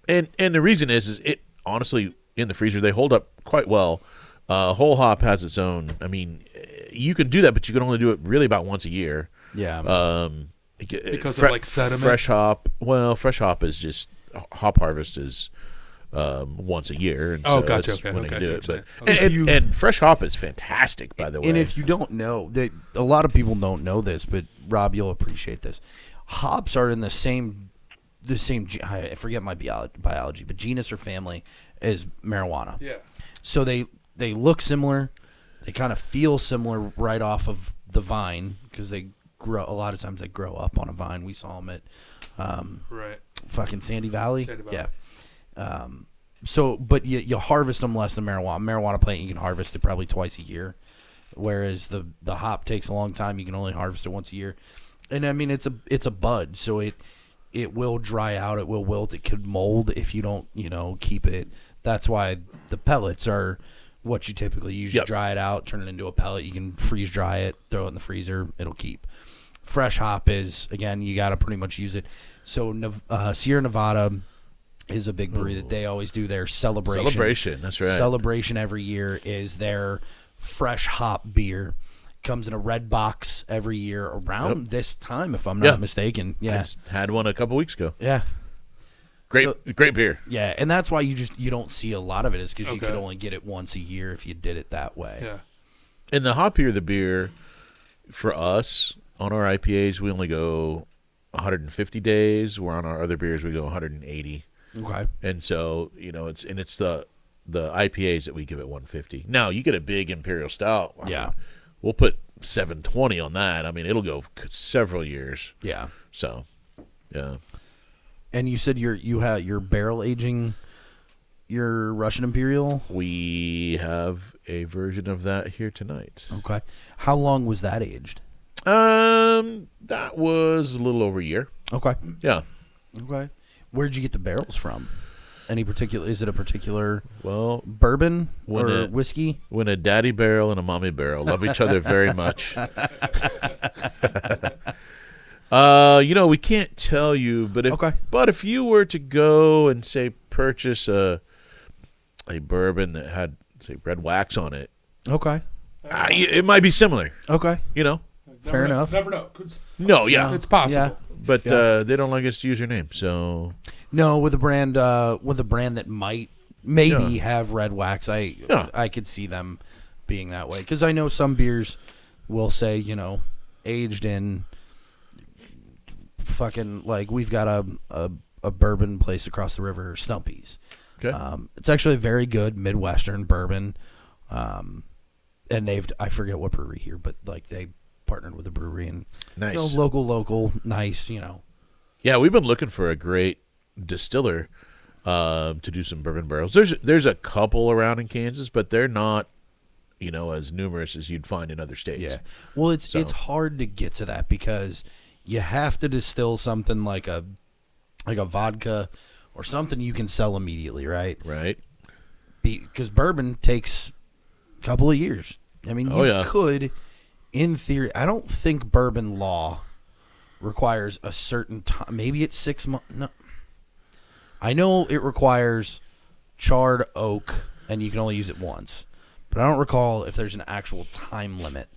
And the reason is it honestly in the freezer they hold up quite well. Whole hop has its own. I mean, you can do that, but you can only do it really about once a year. Yeah. Because of like sediment. Fresh hop. Well, fresh hop is just hop harvest is once a year. And Oh, so gotcha. that's Okay, when okay, I I can see do what it. you're But saying. and fresh hop is fantastic, by the way. And if you don't know, a lot of people don't know this, but Rob, you'll appreciate this. Hops are in the same. I forget my biology, but genus or family is marijuana. Yeah. So they look similar. They kind of feel similar right off of the vine because they grow. A lot of times they grow up on a vine. We saw them at Right. fucking Sandy Valley. Sandy Valley. Yeah. So, but you harvest them less than marijuana. Marijuana plant you can harvest it probably twice a year, whereas the hop takes a long time. You can only harvest it once a year, and I mean it's a bud, so it will dry out. It will wilt. It could mold if you don't keep it. That's why the pellets are what you typically use. Yep. You dry it out, turn it into a pellet. You can freeze dry it, throw it in the freezer. It'll keep. Fresh hop is, again, you got to pretty much use it. So Sierra Nevada is a big brewery that they always do their celebration. Celebration, that's right. Celebration every year is their fresh hop beer. Comes in a red box every year around this time, if I'm not mistaken. I Yeah. just had one a couple weeks ago. Yeah. Great beer. Yeah, and that's why you don't see a lot of it is because you Okay. could only get it once a year if you did it that way. Yeah. And the hoppier the beer, for us, on our IPAs, we only go 150 days, where on our other beers, we go 180. Okay. And so, it's the IPAs that we give it 150. Now, you get a big Imperial Stout. I mean, we'll put 720 on that. I mean, it'll go several years. Yeah. So, yeah. And you said you're barrel aging your Russian Imperial? We have a version of that here tonight. Okay. How long was that aged? That was a little over a year. Okay. Yeah. Okay. Where'd you get the barrels from? Any particular? Is it a particular Well, bourbon When or it- whiskey? when a daddy barrel and a mommy barrel love each other very much. We can't tell you, but if you were to go and say purchase a bourbon that had say red wax on it, Okay. it might be similar. Okay. Fair enough. Never know. No, yeah, It's possible. Yeah. but they don't like us to use your name, so No, with a brand that might maybe have red wax, I could see them being that way because I know some beers will say aged in fucking like we've got a bourbon place across the river, Stumpy's. okay. It's actually a very good Midwestern bourbon, and I forget what brewery here, but like they partnered with a brewery and Nice. local, nice. Yeah, we've been looking for a great distiller to do some bourbon barrels. There's a couple around in Kansas, but they're not as numerous as you'd find in other states. Yeah. Well, it's hard to get to that because you have to distill something like a vodka or something you can sell immediately, right? Right. Because bourbon takes a couple of years. I mean, you could, in theory, I don't think bourbon law requires a certain time. Maybe it's 6 months. No. I know it requires charred oak, and you can only use it once. But I don't recall if there's an actual time limit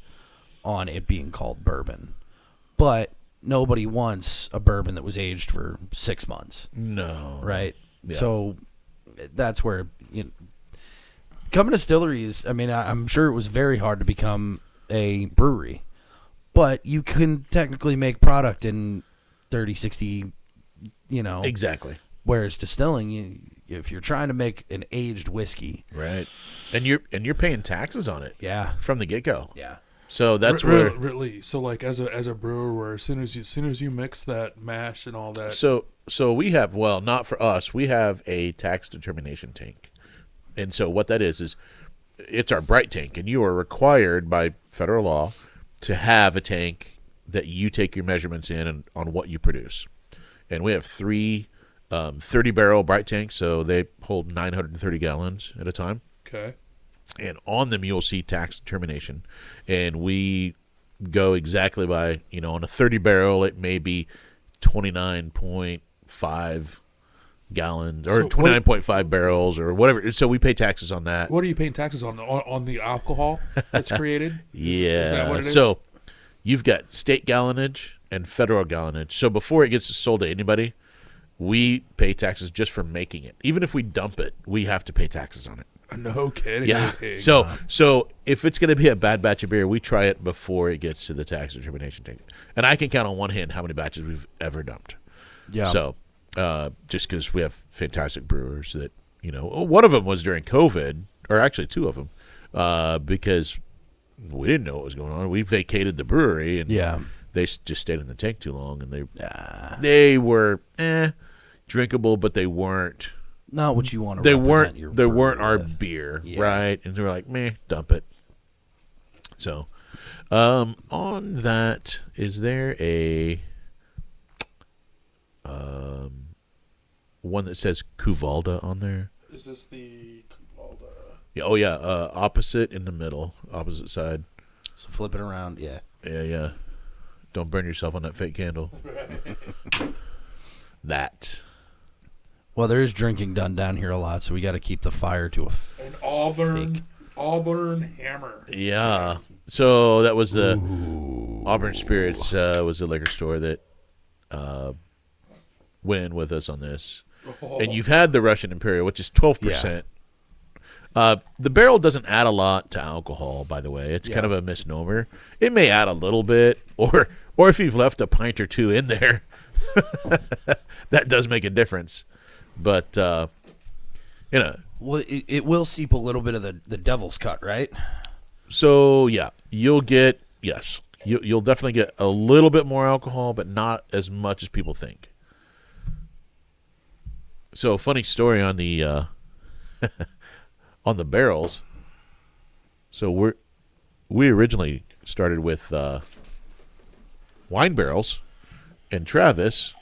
on it being called bourbon. But nobody wants a bourbon that was aged for 6 months. No. Right? Yeah. So that's where coming to distilleries, I mean, I'm sure it was very hard to become a brewery. But you can technically make product in 30, 60, Exactly. Whereas distilling, if you're trying to make an aged whiskey. Right. And you're paying taxes on it. Yeah. From the get-go. Yeah. So that's where. Really. So like as a brewer, where as soon as you mix that mash and all that. So we have, well, not for us. We have a tax determination tank, and so what that is it's our bright tank, and you are required by federal law to have a tank that you take your measurements in and on what you produce. And we have 3 30-barrel bright tanks, so they hold 930 gallons at a time. Okay. And on them, you'll see tax determination. And we go exactly by, on a 30-barrel, it may be 29.5 gallons or 29.5 barrels or whatever. So we pay taxes on that. What are you paying taxes on the alcohol that's created? Is that what it is? So you've got state gallonage and federal gallonage. So before it gets sold to anybody, we pay taxes just for making it. Even if we dump it, we have to pay taxes on it. No kidding. Yeah. So if it's going to be a bad batch of beer, we try it before it gets to the tax determination tank. And I can count on one hand how many batches we've ever dumped. Yeah. So just because we have fantastic brewers that, one of them was during COVID, or actually 2 of them, because we didn't know what was going on. We vacated the brewery, and they just stayed in the tank too long, and they were drinkable, but they weren't. Not what you want to. They weren't our beer, right? And they were like, meh, dump it. So, on that, is there a one that says Kuvalda on there? Is this the Kuvalda? Yeah. Oh yeah. Opposite in the middle, opposite side. So flip it around. Yeah. Yeah. Don't burn yourself on that fake candle. That. Well, there is drinking done down here a lot, so we got to keep the fire to an Auburn Hammer. Yeah. So that was the Auburn Spirits was the liquor store that went in with us on this. Oh. And you've had the Russian Imperial, which is 12%. The barrel doesn't add a lot to alcohol, by the way. It's kind of a misnomer. It may add a little bit, or if you've left a pint or 2 in there, that does make a difference. But, well, it will seep a little bit of the devil's cut, right? So, yeah, you'll get, yes, you'll definitely get a little bit more alcohol, but not as much as people think. So, funny story on the on the barrels. So, we originally started with wine barrels, and Travis,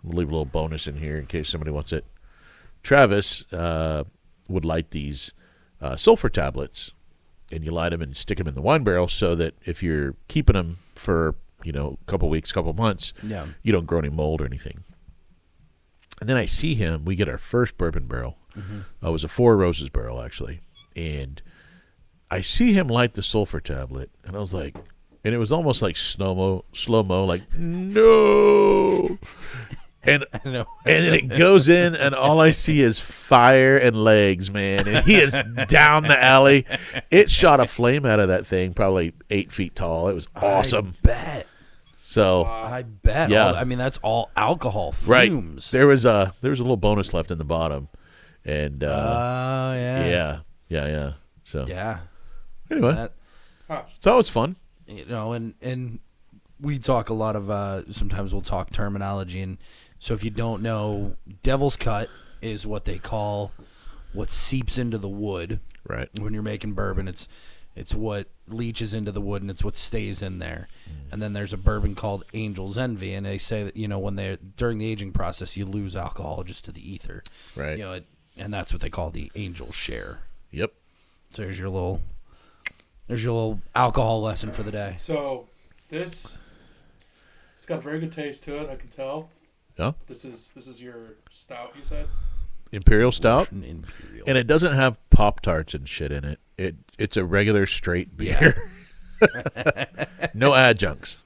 we'll leave a little bonus in here in case somebody wants it. Travis would light these sulfur tablets, and you light them and stick them in the wine barrel so that if you're keeping them for, a couple weeks, couple months, you don't grow any mold or anything. And then I see him. We get our first bourbon barrel. Mm-hmm. It was a 4 Roses barrel, actually. And I see him light the sulfur tablet, and I was like, and it was almost like slow-mo, like, no. And then it goes in, and all I see is fire and legs, man. And he is down the alley. It shot a flame out of that thing, probably 8 feet tall. It was awesome. I bet. So I bet. Yeah. That's all alcohol fumes. Right. There was a little bonus left in the bottom, and yeah. So yeah. Anyway, so it was fun. And we talk a lot of sometimes we'll talk terminology, and so if you don't know, devil's cut is what they call what seeps into the wood. Right. When you're making bourbon, it's what leaches into the wood, and it's what stays in there. And then there's a bourbon called Angel's Envy, and they say that when they're during the aging process, you lose alcohol just to the ether. Right. And that's what they call the Angel Share. Yep. So there's your little alcohol lesson for the day. So it's got a very good taste to it. I can tell. Yeah. This is your stout, you said? Imperial stout. Imperial. And it doesn't have Pop-Tarts and shit in it. It's a regular straight beer. Yeah. No adjuncts.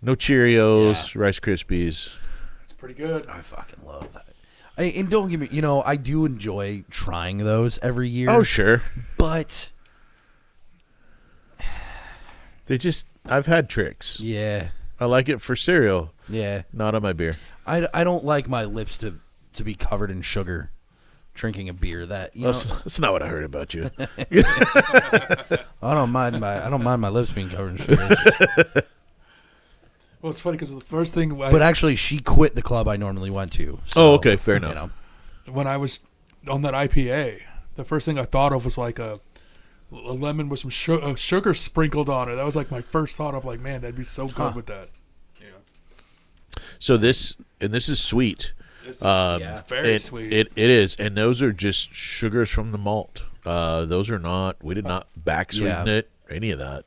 No Cheerios, Rice Krispies. It's pretty good. I fucking love that. And don't get me, I do enjoy trying those every year. Oh, sure. But I've had tricks. Yeah. I like it for cereal. Yeah. Not on my beer. I don't like my lips to be covered in sugar drinking a beer that, That's not what I heard about you. I don't mind my lips being covered in sugar. It's just- Well, it's funny because the first thing but actually, she quit the club I normally went to. So, Oh, okay, fair enough. You know, when I was on that IPA, the first thing I thought of was like a lemon with some sugar sprinkled on it. That was like my first thought of like, man, that'd be so good with that. Yeah. So this is sweet. It's very sweet. It is, and those are just sugars from the malt. Those are not. We did not back sweeten it, any of that.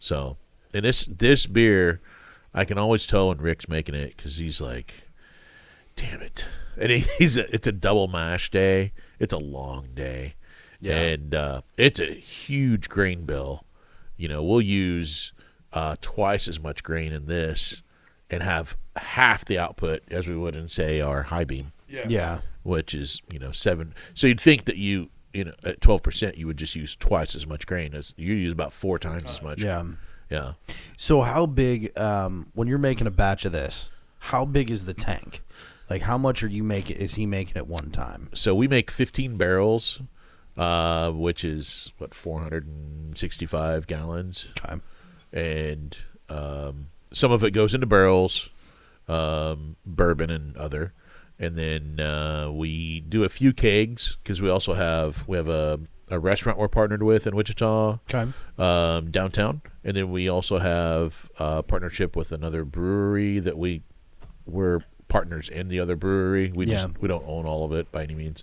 So, and this beer, I can always tell when Rick's making it because he's like, "Damn it!" And it's a double mash day. It's a long day, and it's a huge grain bill. You know, we'll use twice as much grain in this and have half the output as we would in, say, our Highbeam. yeah. Which is 7. So you'd think that at 12% you would just use twice as much grain as you use about 4 times as much. Yeah. So how big? When you're making a batch of this, how big is the tank? Like, how much are you making? Is he making at one time? So we make 15 barrels, which is 465 gallons, Okay. and some of it goes into barrels, bourbon and other. And then we do a few kegs because we have a restaurant we're partnered with in Wichita, downtown, and then we also have a partnership with another brewery that we're partners in the other brewery. We don't own all of it by any means,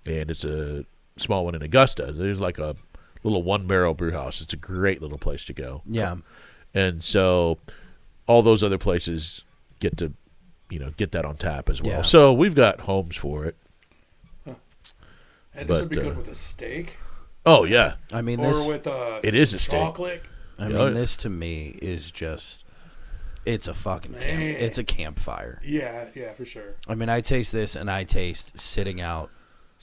and it's a small one in Augusta. There's like a little 1-barrel brew house. It's a great little place to go. Yeah. And so all those other places get to get that on tap as well. Yeah. So we've got homes for it. And this would be good with a steak. Oh yeah. I mean, Or with it is a steak. chocolate. I mean, this to me is just, it's a fucking it's a campfire. Yeah, for sure. I mean, I taste this and I taste sitting out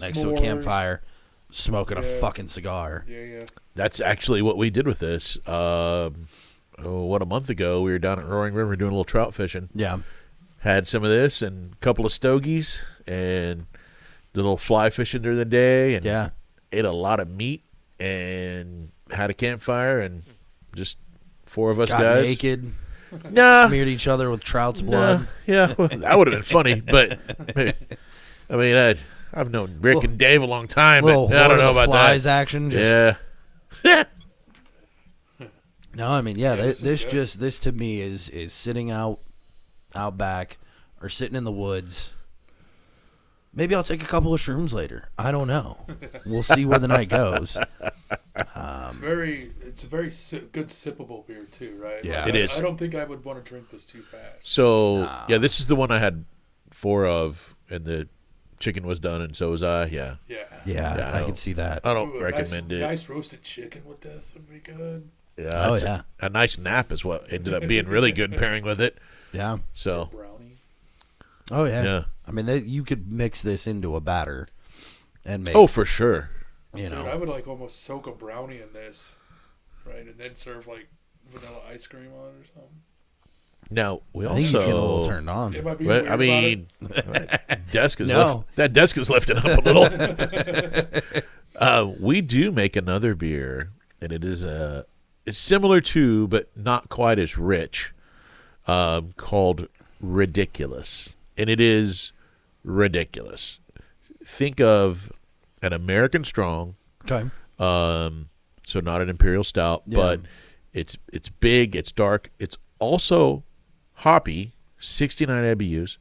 next to a S'mores. campfire, smoking a fucking cigar. Yeah. That's actually what we did with this. A month ago we were down at Roaring River doing a little trout fishing. Yeah. Had some of this and a couple of stogies and the little fly fishing during the day and ate a lot of meat and had a campfire and just 4 of us Got guys naked, Nah. smeared each other with trout's blood. Yeah, well, that would have been funny, but I mean, I've known Rick and Dave a long time, but Little I don't know Lord of the about Flies that. action. Just, Yeah. No, I mean, this to me is sitting out back or sitting in the woods. Maybe I'll take a couple of shrooms later. I don't know. We'll see where the night goes. It's a very good sippable beer too, right? Yeah. It is. I don't think I would want to drink this too fast. So, this is the one I had 4 of, and the chicken was done, and so was I. Yeah. Yeah, I can see that. I don't Ooh, recommend it. Nice roasted chicken with this would be good. Yeah. A nice nap is what ended up being really good pairing with it. Yeah. So. Brownie. Oh yeah. Yeah. I mean, you could mix this into a batter and make. Oh, for sure. You know. Dude, I would like almost soak a brownie in this, right, and then serve like vanilla ice cream on it or something. Now we I think he's getting a little also. turned on. It might be But, weird I mean, desk is No. that desk is lifting up a little. We do make another beer, and it is it's similar to, but not quite as rich, called Ridiculous, and it is ridiculous. Think of an American Strong, Okay. so not an Imperial Stout, but it's big, it's dark, it's also hoppy, 69 IBUs.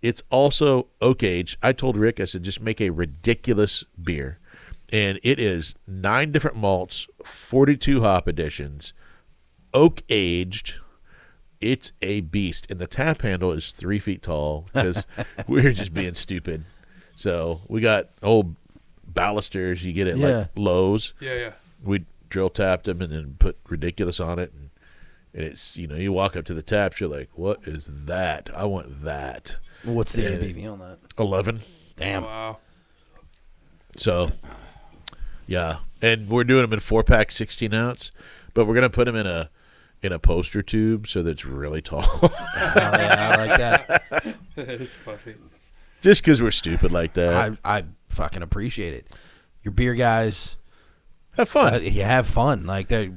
It's also oak aged. I told Rick, I said, just make a ridiculous beer. And it is 9 different malts, 42 hop additions, oak aged. It's a beast. And the tap handle is 3 feet tall because we're just being stupid. So we got old ballasters you get at like Lowe's. Yeah. We drill tapped them and then put ridiculous on it. And it's, you walk up to the taps, you're like, what is that? I want that. What's the ABV on that? 11. Damn. Wow. So, yeah. And we're doing them in 4-pack, 16 ounce, but we're going to put them in a poster tube so that it's really tall. I like that. That is funny. Just because we're stupid like that. I fucking appreciate it. Your beer guys Have fun. You have fun. Like the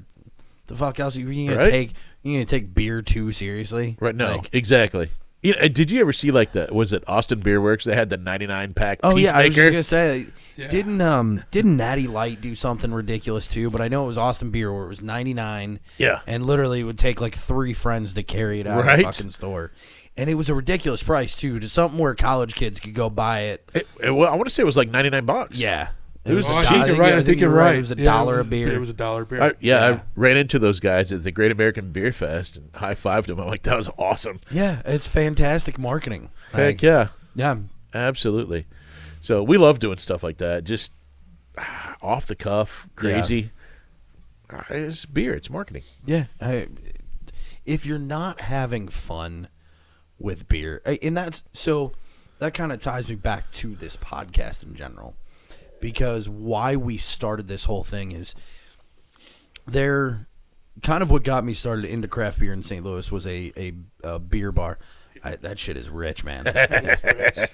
fuck else are you gonna Right? take? You gonna take beer too seriously? Right, no, Like, exactly. Did you ever see was it Austin Beer Works? They had the 99 pack. oh yeah, I was just Peacemaker. gonna say, Yeah. didn't Natty Light do something ridiculous too? But I know it was Austin Beer where it was 99. Yeah. and literally it would take like 3 friends to carry it out of Right. the fucking store, and it was a ridiculous price too. Just something where college kids could go buy it. Well, I want to say it was like $99. Yeah, It was Oh, I cheap. think you're right. I think you're right. It was Yeah, $1 a beer. It was $1 a beer. I ran into those guys at the Great American Beer Fest and high-fived them. I'm like, that was awesome. Yeah, it's fantastic marketing. Heck yeah. Yeah. Absolutely. So we love doing stuff like that. Just off the cuff, crazy. It's beer. It's marketing. Yeah. If you're not having fun with beer, and that kind of ties me back to this podcast in general, because why we started this whole thing is there. Kind of what got me started into craft beer in St. Louis was a beer bar. That shit is rich, man. It's rich.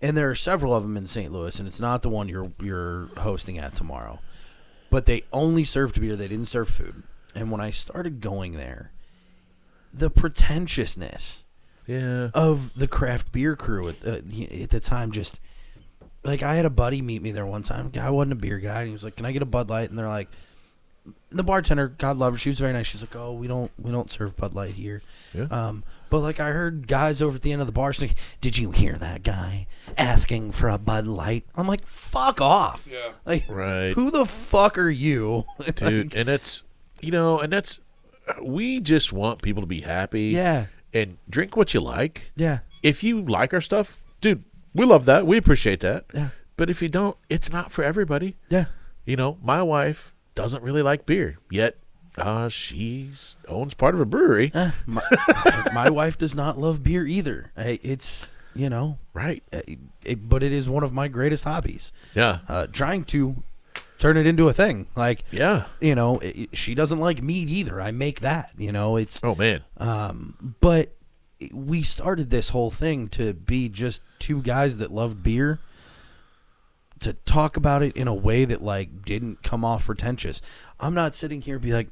And there are several of them in St. Louis, and it's not the one you're hosting at tomorrow. But they only served beer; they didn't serve food. And when I started going there, the pretentiousness of the craft beer crew at the time, just like, I had a buddy meet me there one time. Guy wasn't a beer guy, and he was like, "Can I get a Bud Light?" And they're like, the bartender, God love her, she was very nice. She's like, "Oh, we don't serve Bud Light here." Yeah. But like, I heard guys over at the end of the bar saying, "Did you hear that guy asking for a Bud Light?" I'm like, "Fuck off!" Yeah. Like, Right. who the fuck are you, Dude, and that's we just want people to be happy. Yeah. And drink what you like. Yeah. If you like our stuff, dude, we love that. We appreciate that. Yeah. But if you don't, it's not for everybody. Yeah. My wife doesn't really like beer, yet she owns part of a brewery. My wife does not love beer either. It's Right. but it is one of my greatest hobbies. Yeah. Trying to turn it into a thing. Like, Yeah. she doesn't like meat either. I make that. It's Oh, man. but we started this whole thing to be just 2 guys that loved beer, to talk about it in a way that like didn't come off pretentious. I'm not sitting here and be like,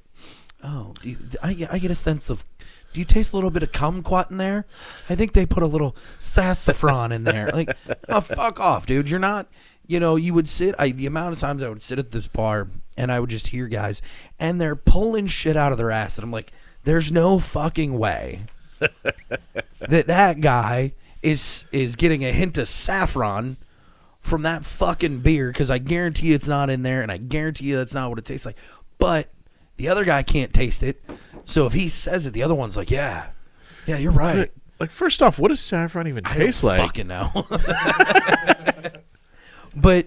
"Oh, I get a sense of, do you taste a little bit of kumquat in there? I think they put a little sassafras in there." Like, oh, fuck off, dude. You're not, you would sit, the amount of times I would sit at this bar and I would just hear guys and they're pulling shit out of their ass. And I'm like, there's no fucking way that guy is getting a hint of saffron from that fucking beer, because I guarantee it's not in there, and I guarantee you that's not what it tastes like. But the other guy can't taste it, so if he says it, the other one's like, yeah, you're right. Like, first off, what does saffron even taste I don't like? fucking know. But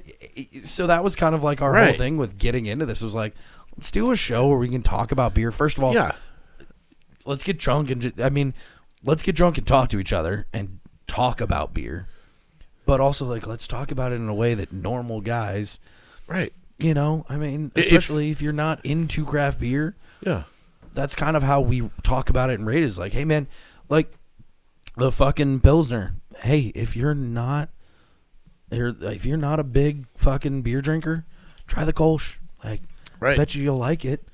so that was kind of like our whole Right. thing with getting into this. It was like, let's do a show where we can talk about beer. First of all, Yeah. let's get drunk let's get drunk and talk to each other and talk about beer. But also, like, let's talk about it in a way that normal guys, Right. especially if you're not into craft beer, Yeah. that's kind of how we talk about it and rate it. Is like, hey, man, like the fucking Pilsner. Hey, if you're not a big fucking beer drinker, try the Kolsch. Like, Right. bet you'll like it.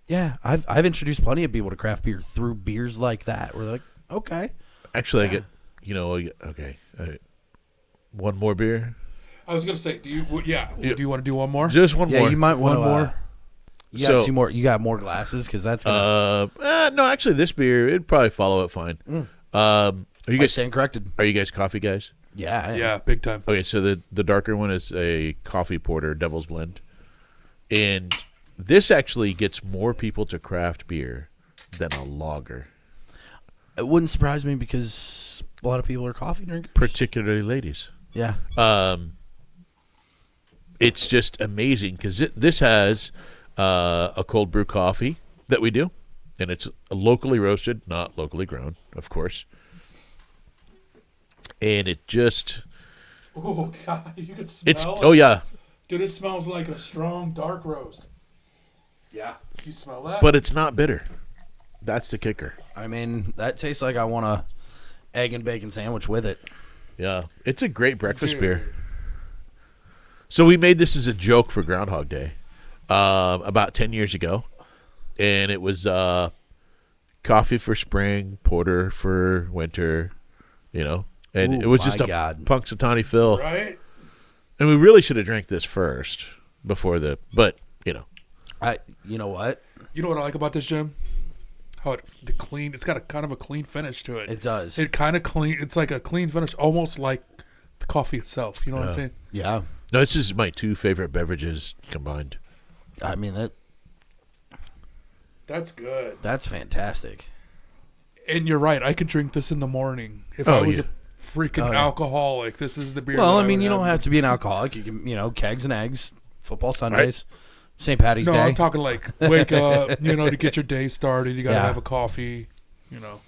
Yeah, I've introduced plenty of people to craft beer through beers like that. Where they're like, okay, Actually, I get, okay. One more beer? I was gonna say, do you want to do one more? Just one yeah, more. you might want One to. more? You got So- 2 more. You got more glasses because that's gonna. No, actually, this beer, it'd probably follow it fine. Are you I guys stand corrected. Are you guys coffee guys? Yeah, I am. Yeah, big time. Okay, so the darker one is a coffee porter, Devil's Blend, and this actually gets more people to craft beer than a lager, It wouldn't surprise me because a lot of people are coffee drinkers. particularly ladies. Yeah. It's just amazing because this has a cold brew coffee that we do, and it's locally roasted, not locally grown, of course. And it just, Oh god, you can smell it's, it. oh yeah, Dude, it smells like a strong dark roast. Yeah, you smell that? but it's not bitter. That's the kicker. That tastes like I want a egg and bacon sandwich with it. Yeah, it's a great breakfast Dude. beer. So we made this as a joke for Groundhog Day about 10 years ago. And it was coffee for spring, porter for winter, and Ooh, it was my just a God. Punxsutawney Phil. Right? And we really should have drank this first before but. You know what? You know what I like about this, Jim? How it's got a kind of a clean finish to it. It does. It kind of clean. It's like a clean finish, almost like the coffee itself. You know what I'm saying? Yeah. No, this is my two favorite beverages combined. I mean, That's good. that's fantastic. And you're right. I could drink this in the morning if Oh, I was yeah. a freaking yeah. alcoholic. This is the beer. Well, that I mean, would you don't have to be an alcoholic. You can, kegs and eggs, football Sundays, St. Patty's No, Day. I'm talking like wake up. To get your day started, you gotta Yeah. have a coffee.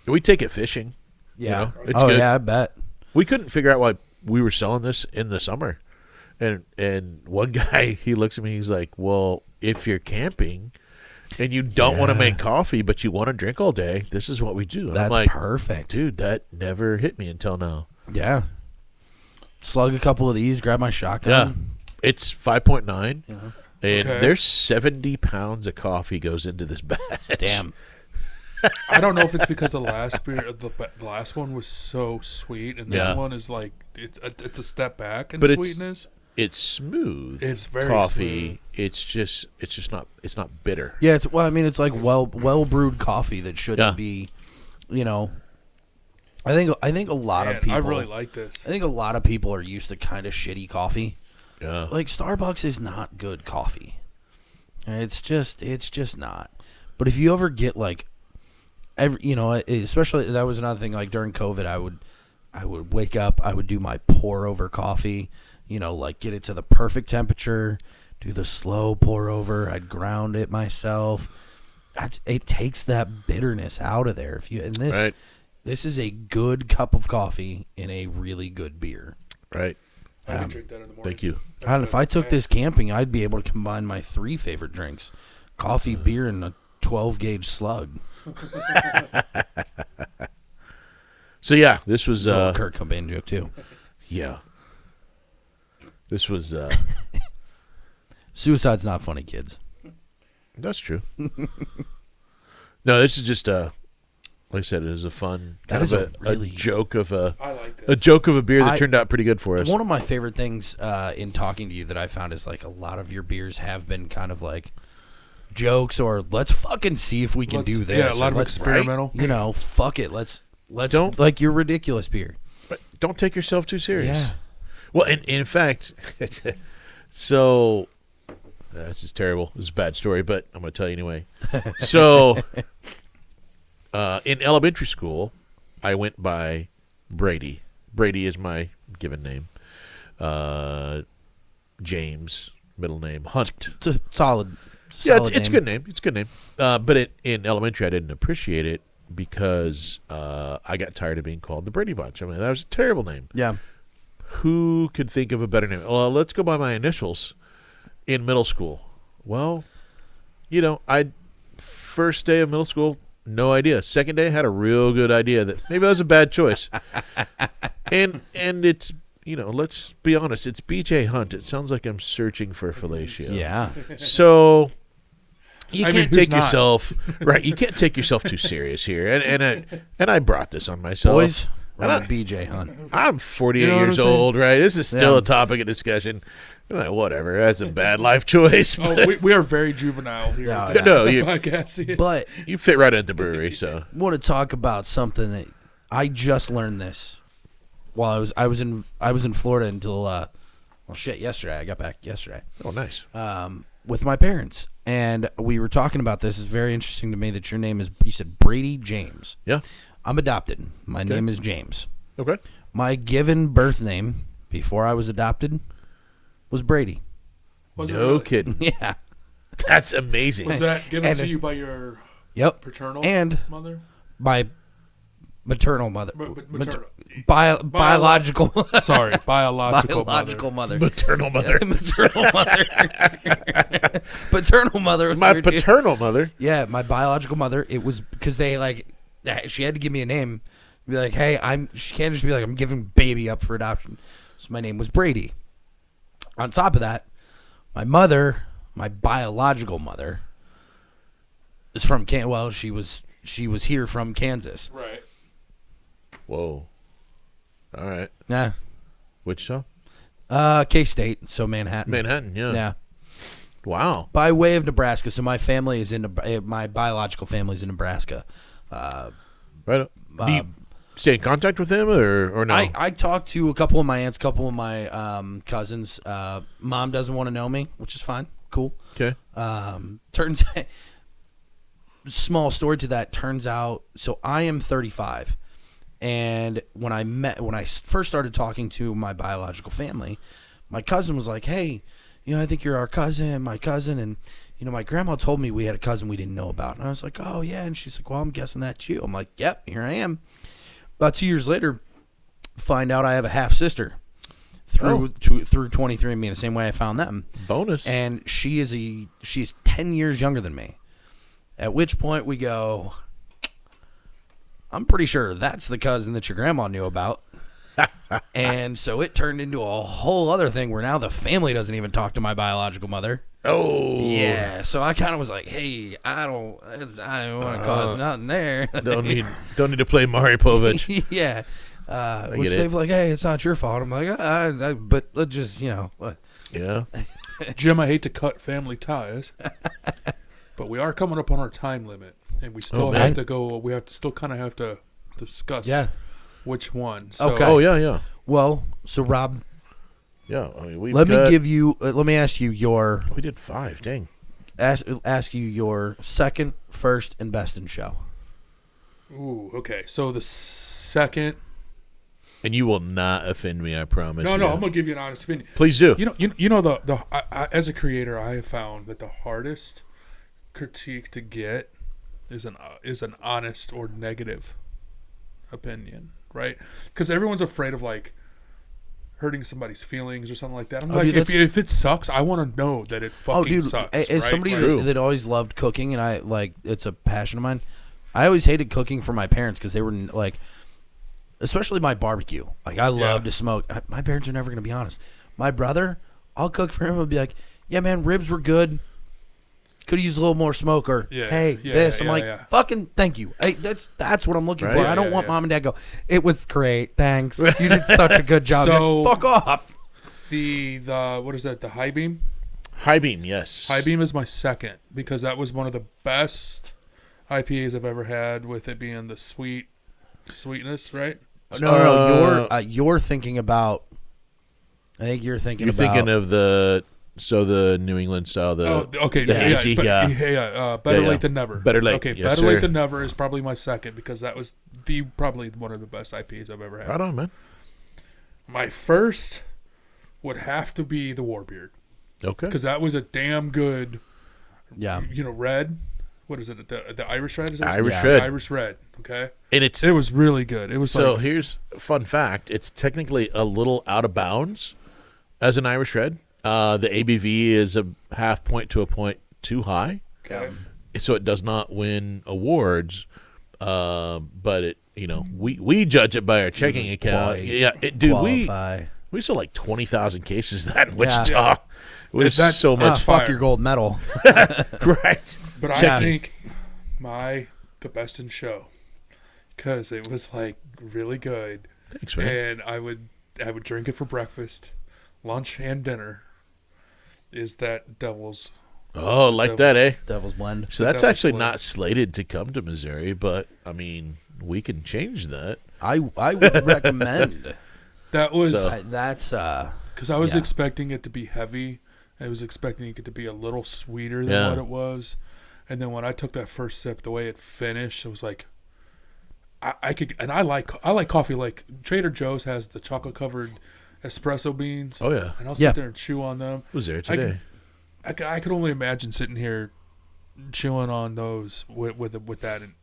We take it fishing. Yeah. It's oh, good. yeah, I bet. We couldn't figure out why we were selling this in the summer. And one guy, he looks at me, he's like, well, if you're camping and you don't want to make coffee, but you want to drink all day, this is what we do. And That's I'm like, perfect. dude, that never hit me until now. Yeah. Slug a couple of these, grab my shotgun. Yeah. It's 5.9. And Okay. there's 70 pounds of coffee goes into this batch. Damn. I don't know if it's because the last beer, the last one was so sweet, and this Yeah. one is like it's a step back in But it's- sweetness. It's smooth. It's very coffee. It's just it's not bitter. Yeah, it's like well brewed coffee that shouldn't Yeah. be, I think a lot of Man, people I really like this. I think a lot of people are used to kind of shitty coffee. Yeah. Like Starbucks is not good coffee. It's just not. But if you ever get like especially that was another thing, like during COVID, I would wake up, I would do my pour over coffee, like get it to the perfect temperature, do the slow pour over, I'd ground it myself. It takes that bitterness out of there. Right. This is a good cup of coffee in a really good beer. Right. I can drink that in the morning. Thank you. If I took this camping, I'd be able to combine my three favorite drinks: coffee, beer, and a 12-gauge slug. So yeah, this was It's a little Kurt Cobain joke too. yeah. This was Suicide's not funny, kids. that's true. No, this is just like I said, it was a fun kind That of is a joke of I like a this. joke of a beer that turned out pretty good for us. One of my favorite things in talking to you that I found is like a lot of your beers have been kind of like jokes or let's fucking see if we can do this. Yeah, a lot or of experimental. Fuck it. Let's Don't- like your ridiculous beer. But don't take yourself too serious. Yeah. Well, in fact, so this is terrible. This is a bad story, but I'm going to tell you anyway. So in elementary school, I went by Brady. Brady is my given name. James, middle name. Hunt. It's a solid. Yeah, solid it's a good name. It's a good name. But in elementary, I didn't appreciate it because I got tired of being called the Brady Bunch. I mean, that was a terrible name. Yeah. Who could think of a better name? Well, let's go by my initials in middle school. Well, first day of middle school, no idea. Second day, had a real good idea that maybe that was a bad choice. and it's, let's be honest, it's BJ Hunt. It sounds like I'm searching for fellatio. Yeah. So you I mean, can't who's take not? yourself right. You can't take yourself too serious here. And I brought this on myself. Boys, we're on BJ Hunt. I'm 48 You know what years I'm saying? old, right? This is still Yeah. a topic of discussion. I'm like, whatever, that's a bad life choice. Oh, we are very juvenile here. Yeah, at this no, you- podcast. But You fit right at the brewery, so want to talk about something that I just learned this while I was in Florida until yesterday. I got back yesterday. oh, nice. With my parents, and we were talking about this. It's very interesting to me that your name is, you said Brady James. Yeah. I'm adopted. My name is James. Okay. My given birth name before I was adopted was Brady. Was it No really? kidding. Yeah. That's amazing. Was that given And- to you by your Yep. paternal And mother? my maternal mother. Maternal. Biological. Sorry, biological mother. Maternal mother. Maternal mother. Paternal mother. Was My weird, too. paternal mother. Yeah, my biological mother. It was because they she had to give me a name. Be like, hey, she can't just be like, I'm giving baby up for adoption. So my name was Brady. On top of that, my mother, my biological mother, is from she was here from Kansas. Right. Whoa. All right. Yeah. Wichita? K-State, so Manhattan. Manhattan, yeah. Yeah. Wow. By way of Nebraska, so my family is my biological family is in Nebraska. Right. Do you stay in contact with them or no? I talked to a couple of my aunts, a couple of my cousins. Mom doesn't want to know me, which is fine. Cool. Okay. Turns small story to that. Turns out, so I am 35, and when I first started talking to my biological family, my cousin was like, "Hey, I think you're our cousin, my cousin, and my grandma told me we had a cousin we didn't know about." And I was like, "Oh yeah," and she's like, "Well, I'm guessing that's you." I'm like, "Yep, here I am." About 2 years later, find out I have a half sister through 23andMe, the same way I found them. Bonus. And she's 10 years younger than me. At which point we go, I'm pretty sure that's the cousin that your grandma knew about. And so it turned into a whole other thing where now the family doesn't even talk to my biological mother. Oh. Yeah. So I kind of was like, hey, I don't want to cause nothing there. Don't need to play Maury Povich. Yeah. Which they're like, hey, it's not your fault. I'm like, but let's just, what? Yeah. Jim, I hate to cut family ties, but we are coming up on our time limit, and we still have to go. We still kind of have to discuss which one. So, okay. Oh, yeah. Well, so Rob. Yeah. I mean, let me ask you your. We did 5. Dang. Ask you your second, first, and best in show. Ooh, okay. So the second. And you will not offend me, I promise. No, I'm gonna give you an honest opinion. Please do. I, as a creator, I have found that the hardest critique to get is an honest or negative opinion, right? Because everyone's afraid of like hurting somebody's feelings or something like that. I'm like, dude, if it sucks, I want to know that it fucking sucks. As right? somebody that always loved cooking, and it's a passion of mine. I always hated cooking for my parents because they were like. Especially my barbecue. Like, I love to smoke. My parents are never going to be honest. My brother, I'll cook for him and be like, yeah, man, ribs were good. Could have used a little more smoke. Or, this. I'm like, fucking thank you. Hey, that's what I'm looking for. I don't want mom and dad to go, it was great. Thanks. You did such a good job. So, fuck off. The what is that? The Highbeam? Highbeam, yes. Highbeam is my second because that was one of the best IPAs I've ever had, with it being the sweetness, right? No. You're thinking about. I think you're thinking of the New England style. Hazy, better late than never. Better late. Okay, yes, better late than never is probably my second because that was probably one of the best IPAs I've ever had. Right on, man. My first would have to be the Warbeard. Okay. Because that was a damn good. Yeah. Red. What is it? The Irish Red? Is it? Red. Irish Red. Okay. And it was really good. It was here's a fun fact. It's technically a little out of bounds as an Irish Red. The ABV is a half point to a point too high. Okay. So it does not win awards. But it, we judge it by our checking account. We sold like 20,000 cases of that in Wichita. It was so much fuck your gold medal. Right. But I think the best in show, because it was like really good. Thanks, man. And I would drink it for breakfast, lunch, and dinner. Is that Devil's? Oh, like that, eh? Devil's Blend. So that's actually not slated to come to Missouri, but I mean, we can change that. I would recommend. That was because I was expecting it to be heavy. I was expecting it to be a little sweeter than what it was. And then when I took that first sip, the way it finished, it was like I like coffee. Like Trader Joe's has the chocolate covered espresso beans. Oh yeah, and I'll sit there and chew on them. Was there today? I could only imagine sitting here chewing on those with that. And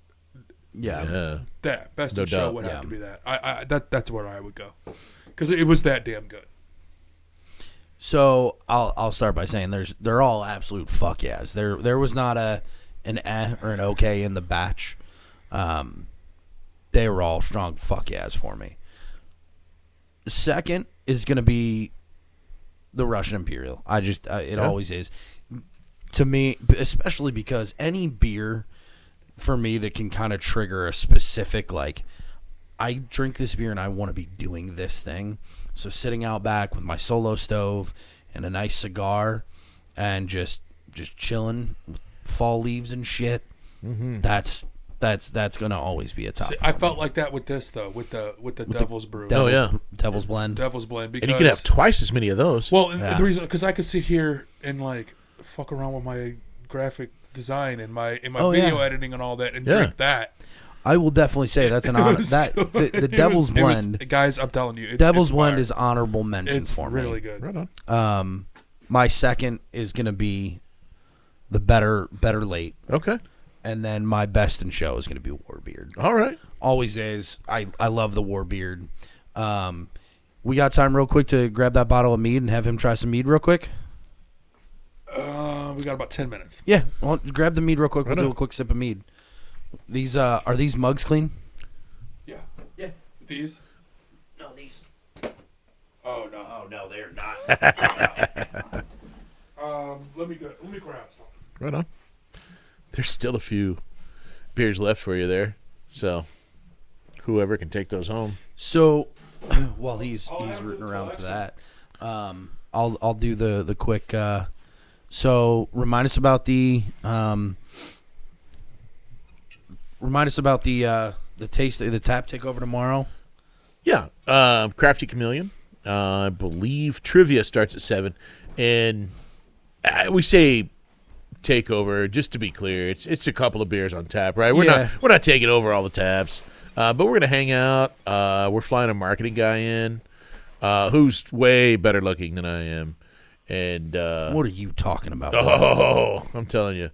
that best in show would have to be that. That's where I would go because it was that damn good. So I'll start by saying they're all absolute fuck yeahs. There was not an or an okay in the batch. They were all strong fuck yeahs for me. The second is going to be the Russian Imperial. It always is. To me, especially because any beer for me that can kind of trigger a specific, like, I drink this beer and I want to be doing this thing. So sitting out back with my solo stove and a nice cigar and just chilling with fall leaves and shit. Mm-hmm. That's going to always be a top. I felt like that with this though, with the Devil's Brew. Devil's Blend. Devil's Blend. Because, and you could have twice as many of those. Well, the reason, because I could sit here and like fuck around with my graphic design and my video editing and all that and drink that. I will definitely say that's an honor. The Devil's Blend, guys. I'm telling you, Devil's Blend is honorable mention for me. It's really good. Right on. My second is going to be the Better Late. Okay. And then my best in show is going to be Warbeard. All right. Always is. I love the Warbeard. We got time real quick to grab that bottle of mead and have him try some mead real quick. We got about 10 minutes. Yeah. Well, grab the mead real quick. We'll do a quick sip of mead. These are these mugs clean? Yeah. Yeah. These? No, these. Oh no. Oh no, they're not. Let me grab some. Right on. There's still a few beers left for you there, so whoever can take those home. So, while he's rooting around for that, I'll do the quick. So remind us about the taste, the tap takeover tomorrow. Yeah, Crafty Chameleon. I believe trivia starts at 7, and we say takeover just to be clear. It's a couple of beers on tap, right? We're not taking over all the taps, but we're gonna hang out. We're flying a marketing guy in, who's way better looking than I am, and what are you talking about? Oh, I'm telling you,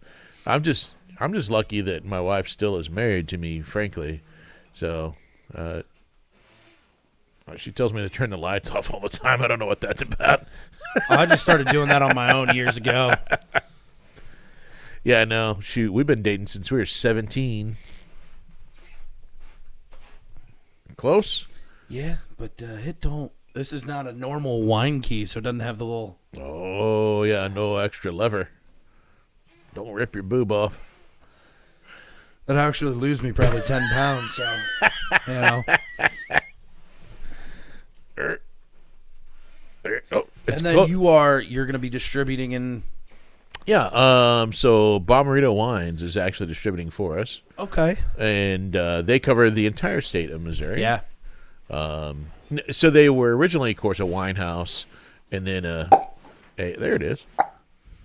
I'm just lucky that my wife still is married to me, frankly. So. She tells me to turn the lights off all the time. I don't know what that's about. I just started doing that on my own years ago. Yeah, no. Shoot, we've been dating since we were 17. Close? Yeah, but it don't. This is not a normal wine key, so it doesn't have the little. Oh, yeah, no extra lever. Don't rip your boob off. That actually lose me probably 10 pounds, so, you know. Oh, and then you're going to be distributing in. Yeah. So Bommarito Wines is actually distributing for us. Okay. And they cover the entire state of Missouri. Yeah. So they were originally, of course, a wine house, and then there it is,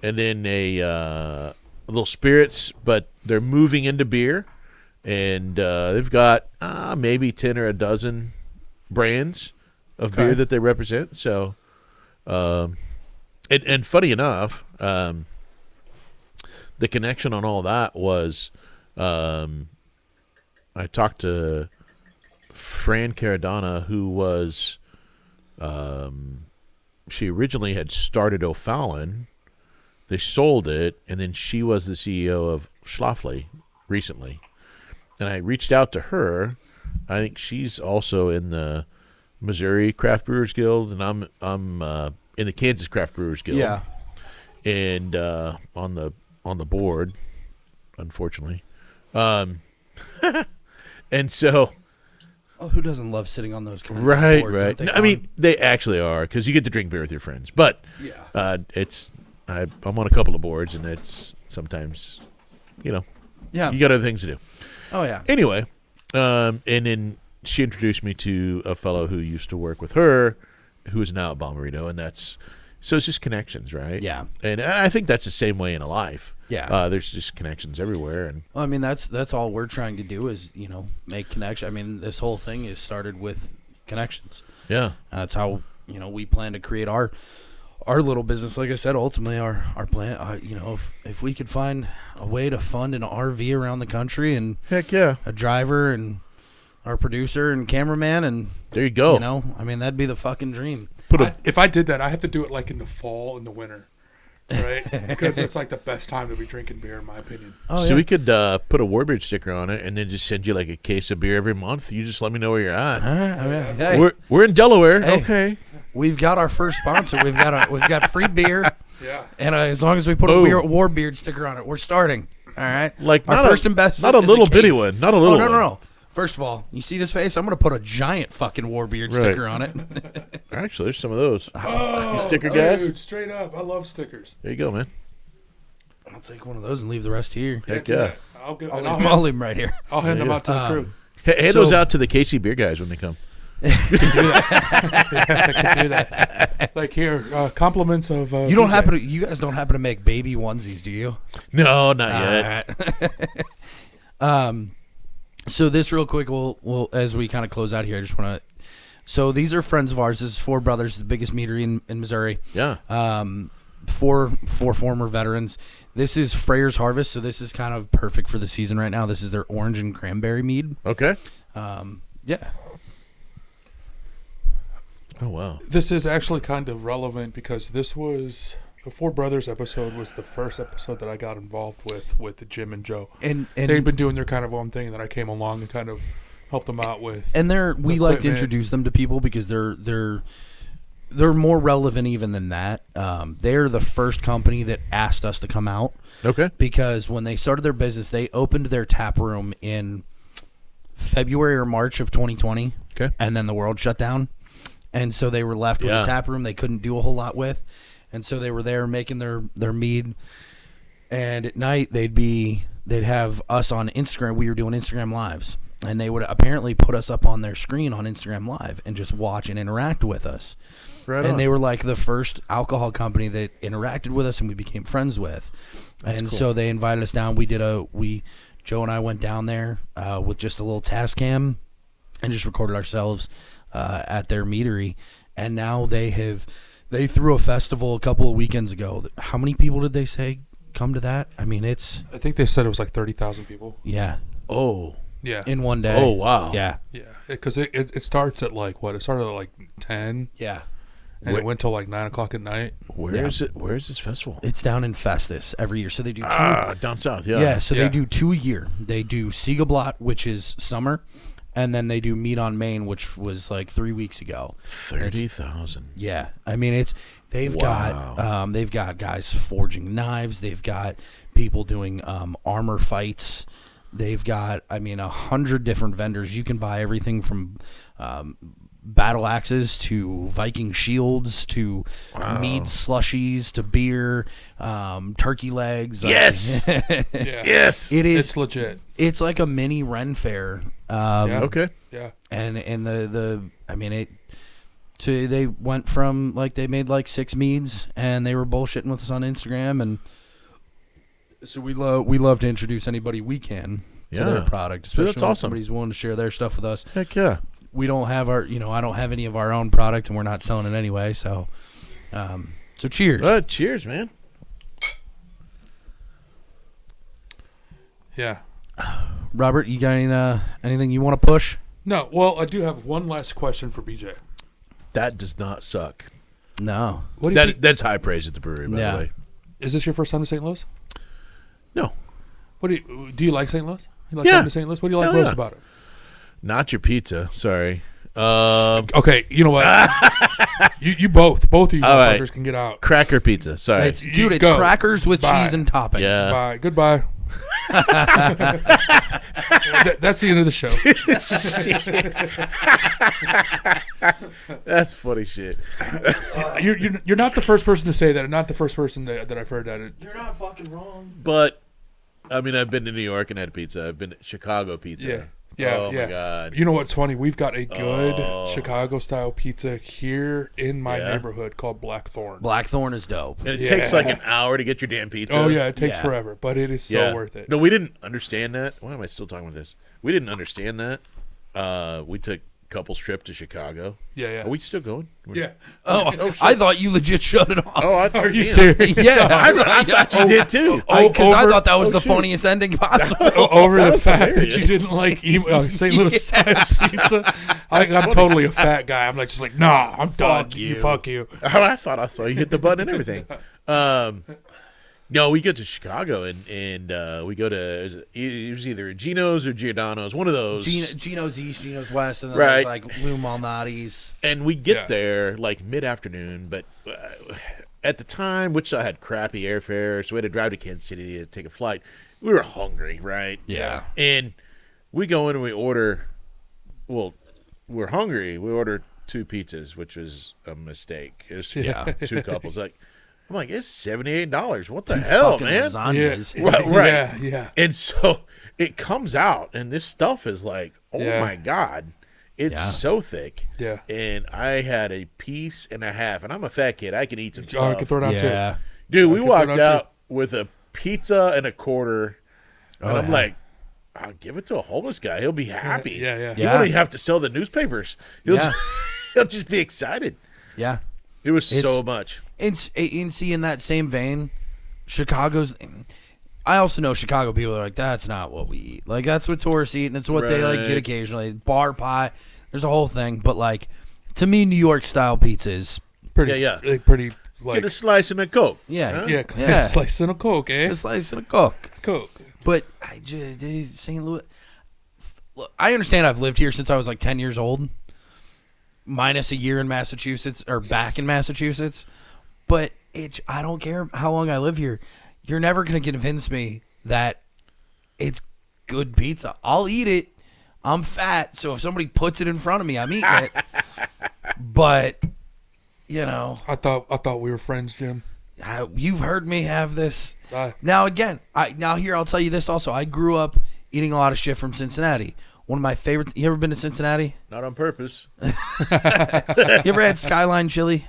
and then a little spirits, but they're moving into beer, and they've got maybe 10 or a dozen brands of beer that they represent. So, and funny enough, the connection on all that was, I talked to Fran Caradonna, who was, she originally had started O'Fallon. They sold it, and then she was the CEO of Schlafly recently. And I reached out to her. I think she's also in the Missouri Craft Brewers Guild, and I'm in the Kansas Craft Brewers Guild. Yeah. And on the board, unfortunately. And so. Oh, who doesn't love sitting on those kinds of boards? Right. No, I mean, they actually are, because you get to drink beer with your friends. But I'm on a couple of boards, and it's sometimes, you got other things to do. Oh, yeah. Anyway, and then she introduced me to a fellow who used to work with her, who is now at Bommarito, and so it's just connections, right? Yeah. And I think that's the same way in life. Yeah. There's just connections everywhere. And well, I mean, that's all we're trying to do is, make connection. I mean, this whole thing is started with connections. Yeah. That's how, we plan to create our little business. Like I said, ultimately our plan, if we could find a way to fund an RV around the country and heck yeah, a driver and our producer and cameraman, and there you go. I mean, that'd be the fucking dream. If I did that, I have to do it like in the fall and the winter, right? Because it's like the best time to be drinking beer, in my opinion. Oh, so we could put a Warbeard sticker on it and then just send you like a case of beer every month. You just let me know where you're at. Hey. We're in Delaware. Hey. Okay. we've got our first sponsor. We've got free beer. Yeah. And as long as we put a Warbeard sticker on it, we're starting. All right. Like our first and best. Not a little bitty one. Not a little. No. First of all, you see this face? I'm going to put a giant fucking Warbeard sticker on it. Actually, there's some of those. You sticker guys? Dude, straight up. I love stickers. There you go, man. I'll take one of those and leave the rest here. Heck yeah. I'll leave them right here. I'll hand them out to the crew. Hand those out to the KC beer guys when they come. I can do that. Like here, compliments of. You don't happen to. You guys don't happen to make baby onesies, do you? No, not yet. So this real quick, we'll as we kind of close out here, I just want to. So these are friends of ours. This is Four Brothers, the biggest meadery in Missouri. Yeah. Four former veterans. This is Freyr's Harvest, so this is kind of perfect for the season right now. This is their orange and cranberry mead. Okay. Yeah. Oh, wow. This is actually kind of relevant because this was the Four Brothers episode was the first episode that I got involved with Jim and Joe. And they'd been doing their kind of own thing, and then I came along and kind of helped them out with. And we like to introduce them to people because they're more relevant even than that. They're the first company that asked us to come out. Okay. Because when they started their business, they opened their tap room in February or March of 2020. Okay. And then the world shut down. And so they were left with a tap room they couldn't do a whole lot with. And so they were there making their mead. And at night they'd have us on Instagram. We were doing Instagram lives. And they would apparently put us up on their screen on Instagram Live and just watch and interact with us. Right and on. they were like the first alcohol company that interacted with us and we became friends with. That's cool. So they invited us down. Joe and I went down there with just a little task cam and just recorded ourselves at their meadery. And now they threw a festival a couple of weekends ago. How many people did they say come to that? I mean, I think they said it was like 30,000 people. Yeah. Oh. Yeah. In one day. Oh, wow. Yeah. Yeah. Because it starts at like what? It started at like 10. Yeah. And it went till like 9 o'clock at night. Where is it? Where is this festival? It's down in Festus every year. So they do down south, yeah. Yeah, so they do 2 a year. They do Siegelblatt, which is summer, and then they do Meat on Main, which was like 3 weeks ago. 30,000. Yeah. I mean, they've got guys forging knives. They've got people doing armor fights. They've got 100 different vendors. You can buy everything from battle axes to Viking shields to mead slushies to beer, turkey legs. Yes. Yes. It's legit. It's like a mini Ren fair. Okay. Yeah. And they went from they made like 6 meads and they were bullshitting with us on Instagram, and so we love to introduce anybody we can to their product, especially that's when awesome. somebody's willing to share their stuff with us. Heck yeah. We don't have I don't have any of our own product, and we're not selling it anyway. So, cheers. Cheers, man. Yeah. Robert, you got anything you want to push? No. Well, I do have one last question for BJ. That does not suck. No. What do you think? That's high praise at the brewery, by the way. Is this your first time to St. Louis? No. What do you like St. Louis? You like coming to St. Louis? What do you like most about it? Not your pizza. Sorry. Okay, you know what? you both of you motherfuckers can get out. Cracker pizza. Sorry. It's crackers with cheese and toppings. Yeah. Bye. Goodbye. That's the end of the show. That's funny shit. You're not the first person to say that, and not the first person that I've heard that. You're not fucking wrong. But I've been to New York and had pizza. I've been to Chicago pizza. Yeah. Oh my God. You know what's funny? We've got a good Chicago style pizza here in my neighborhood called Blackthorn. Blackthorn is dope. And it takes like an hour to get your damn pizza. Oh yeah, it takes forever, but it is so worth it. No, we didn't understand that. Why am I still talking about this? We didn't understand that. We took couples trip to Chicago. Yeah. Are we still going? Yeah. Oh, I thought you legit shut it off. Oh, Are you serious? Yeah, I thought you did too. Because I thought that was the funniest ending possible. Over the fact that you didn't like St. Louis style pizza. I'm totally a fat guy. I'm like, just like, nah, I'm done. Fuck you. Fuck you. I thought I saw you hit the button and everything. No, we go to Chicago and we go to it was either Gino's or Giordano's, one of those. Gino's East, Gino's West, and then Right. there's like Lou Malnati's. And we get there like mid-afternoon, but at the time, which I had crappy airfare, so we had to drive to Kansas City to take a flight. We were hungry, right? Yeah. And we go in and we order. Well, we're hungry. We order 2 pizzas, which was a mistake. It was 2 couples. I'm like, it's $78. What the hell, Fucking man? lasagnas. Right. Yeah. And so it comes out, and this stuff is like, oh my God. It's so thick. Yeah. And I had a piece and a half, and I'm a fat kid. I can eat some I stuff. can throw it out Yeah. too. Dude, we can throw walked it out, out with a pizza and a quarter, and I'm like, I'll give it to a homeless guy. He'll be happy. Yeah. He won't even have to sell the newspapers. He'll just be excited. Yeah. It was so much. And see, in that same vein, Chicago's. I also know Chicago people are like, that's not what we eat. Like, that's what tourists eat, and it's what they like get occasionally. Bar pie, there's a whole thing. But like, to me, New York style pizza is Pretty. Yeah. Pretty. Like, Get a slice and a Coke. yeah, yeah. yeah. Slice in a Coke, eh? a slice and a Coke. Coke. But I just St. Louis. Look, I understand. I've lived here since I was like 10 years old, minus a year in Massachusetts or back in Massachusetts. But I don't care how long I live here. You're never gonna convince me that it's good pizza. I'll eat it. I'm fat, so if somebody puts it in front of me, I'm eating it. But you know, I thought we were friends, Jim. you've heard me have this. Aye. Now again, I'll tell you this also. I grew up eating a lot of shit from Cincinnati. One of my favorite. You ever been to Cincinnati? Not on purpose. You ever had Skyline chili?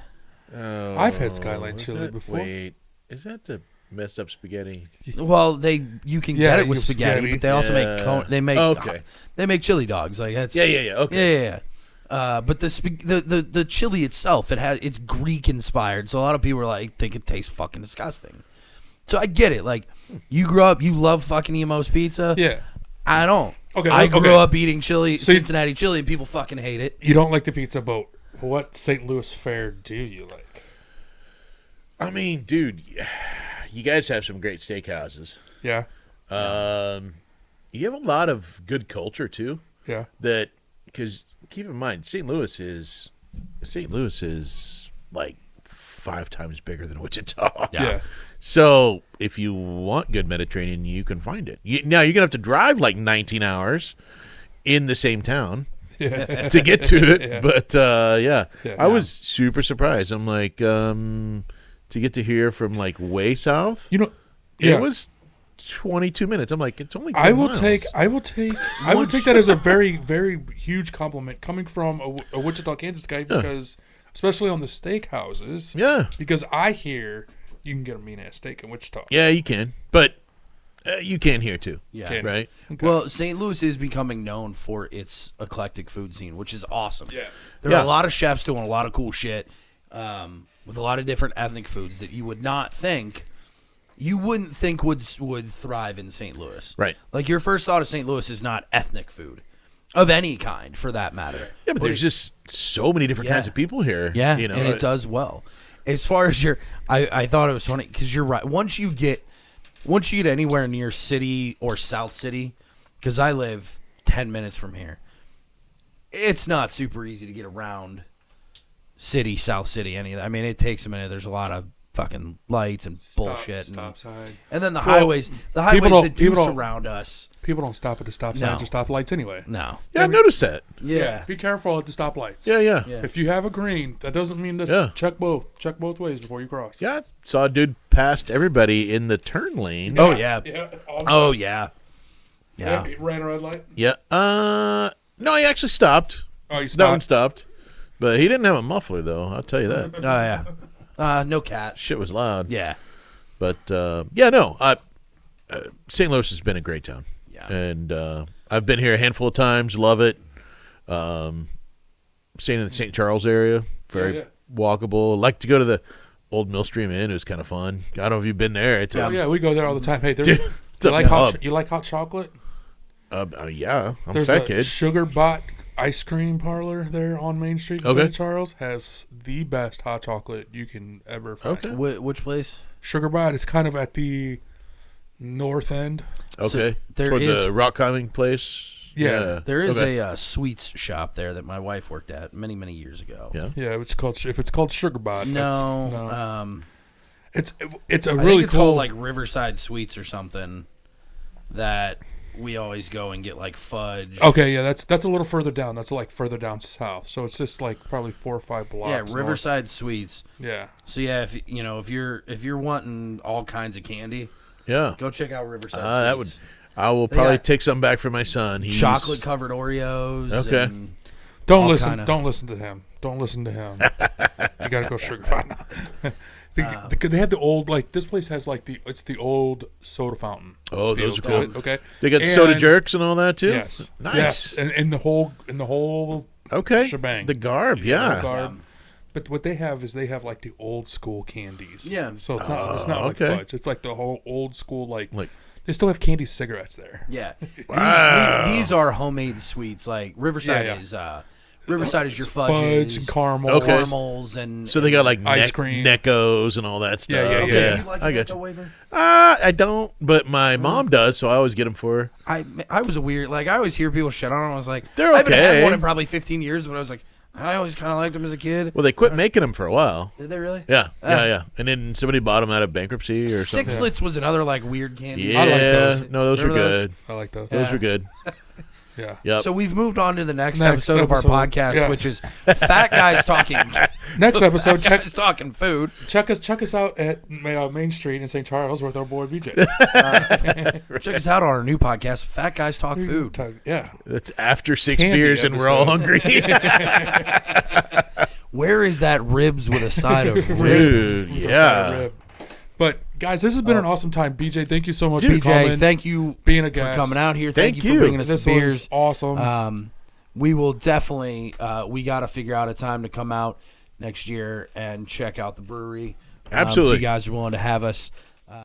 I've had Skyline chili before. Wait, is that the messed up spaghetti? Well, you can get it with you have spaghetti, spaghetti. but they also make they make chili dogs. Like that's Yeah. Okay. yeah. But the chili itself, it's Greek inspired, so a lot of people are like think it tastes fucking disgusting. So I get it. Like you grew up, you love fucking Emo's pizza. Yeah. I don't. Okay, I okay. grew up eating chili, So Cincinnati chili, and people fucking hate it. You don't like the pizza boat. What St. Louis fare do you like? I mean, dude, you guys have some great steakhouses. Yeah. You have a lot of good culture too. Yeah. Because keep in mind, St. Louis is like 5 times bigger than Wichita. Yeah. So if you want good Mediterranean, you can find it. Now you're gonna have to drive like 19 hours in the same town to get to it. Yeah. But Yeah. I was super surprised. I'm like, to get to here from like way south, You know, it was 22 minutes. I'm like, it's only 10 I will miles. take that as a very, very huge compliment coming from a Wichita, Kansas guy, because especially on the steakhouses. Yeah. Because I hear you can get a mean ass steak in Wichita. Yeah, you can, but you can here too. Yeah. Can. Right. Okay. Well, St. Louis is becoming known for its eclectic food scene, which is awesome. Yeah. There are a lot of chefs doing a lot of cool shit with a lot of different ethnic foods that you wouldn't think would thrive in St. Louis. Right. Like your first thought of St. Louis is not ethnic food of any kind, for that matter. Yeah, but there's just so many different kinds of people here. Yeah, you know, and it does well. As far as I thought it was funny because you're right. Once you get anywhere near city or South City, because I live 10 minutes from here, it's not super easy to get around city, South City, any of that. I mean, it takes a minute. There's a lot of fucking lights and bullshit. Stop sign. And then the Well, highways that do surround us. People don't stop at the stop signs or stop lights anyway. No. Yeah, I've noticed that. Yeah. Be careful at the stoplights. Yeah. If you have a green, that doesn't mean this. Yeah. Check both ways before you cross. Yeah, I saw a dude past everybody in the turn lane. Oh yeah. Oh Yeah. He ran a red light. Yeah. No, he actually stopped. Oh, you That one stopped. stopped. But he didn't have a muffler, though. I'll tell you that. Oh yeah. No cat. Shit was loud. Yeah. But, St. Louis has been a great town. Yeah. And I've been here a handful of times. Love it. Staying in the St. Charles area. Very walkable. Like to go to the old Millstream Inn. It was kind of fun. I don't know if you've been there. It's, Oh yeah, we go there all the time. Hey, Dude, you like hot chocolate? yeah. I'm There's a fat a kid. Sugar Bot ice cream parlor there on Main Street in Okay. St. Charles. Has the best hot chocolate you can ever find. Okay. Which place? Sugar Bot is kind of at the north end. Okay. So there Toward is- the rock climbing place. Yeah. There is Okay. a sweets shop there that my wife worked at many, many years ago. Yeah. Yeah, if it's called Sugar Bot, No, it's a I really think it's cool. called like Riverside Sweets or something. That we always go and get like fudge. Okay, yeah, that's a little further down. That's like further down south. So it's just like probably 4 or 5 blocks. Yeah, north. Riverside Sweets. Yeah. So yeah, if you're wanting all kinds of candy, Yeah. go check out Riverside That would. Sweets. I will probably got take some back for my son. He's Chocolate covered Oreos. Okay. And Don't all listen. kinda- Don't listen to him. Don't listen to him. You gotta go Sugar Bot now. They had the old this place has it's the old soda fountain. Oh, feel those are to cool. it, okay. They got And- soda jerks and all that too. Yes. Nice. Yes. And the whole Okay. shebang. The garb. Yeah. garb. But what they have is like the old school candies. Yeah. So it's not like okay. fudge. It's like the whole old school Like. they still have candy cigarettes there. Yeah. Wow. These are homemade sweets. Like Riverside Yeah, yeah. is Riverside is your Fudge fudges, and caramel. Okay. caramels, and So they got like Ice cream. Neckos and all that stuff. Yeah, yeah, Okay, yeah. do you like I a got Necco you. wafer? I don't, but my mom does, so I always get them for her. I was a weird I always hear people shit on them. I was like, They're I haven't had okay. one in probably 15 years, but I was like, I always kind of liked them as a kid. Well, they quit making them for a while. Did they really? Yeah, yeah. And then somebody bought them out of bankruptcy or something. Sixlets was another weird candy. Yeah, I like those. no, those were Remember those? good. I like those. Those Yeah. were good. Yeah. Yep. So we've moved on to the next Next episode of our episode, podcast, yes. which is Fat Guys Talking. Next episode, Fat Guys Talking Food. check us out at Main Street in St. Charles with our boy BJ. Check us out on our new podcast, Fat Guys Talk Food. Yeah. That's after 6 Candy beers and we're all episode. hungry. Where is that ribs with a side of ribs? Dude, With a side of yeah. rib. But guys, this has been an awesome time. BJ, thank you so much for BJ, coming. thank you being a for guest. coming out here. Thank Thank you you. for bringing us This some was beers. awesome. We will definitely, we got to figure out a time to come out next year and check out the brewery. Absolutely. If you guys are willing to have us.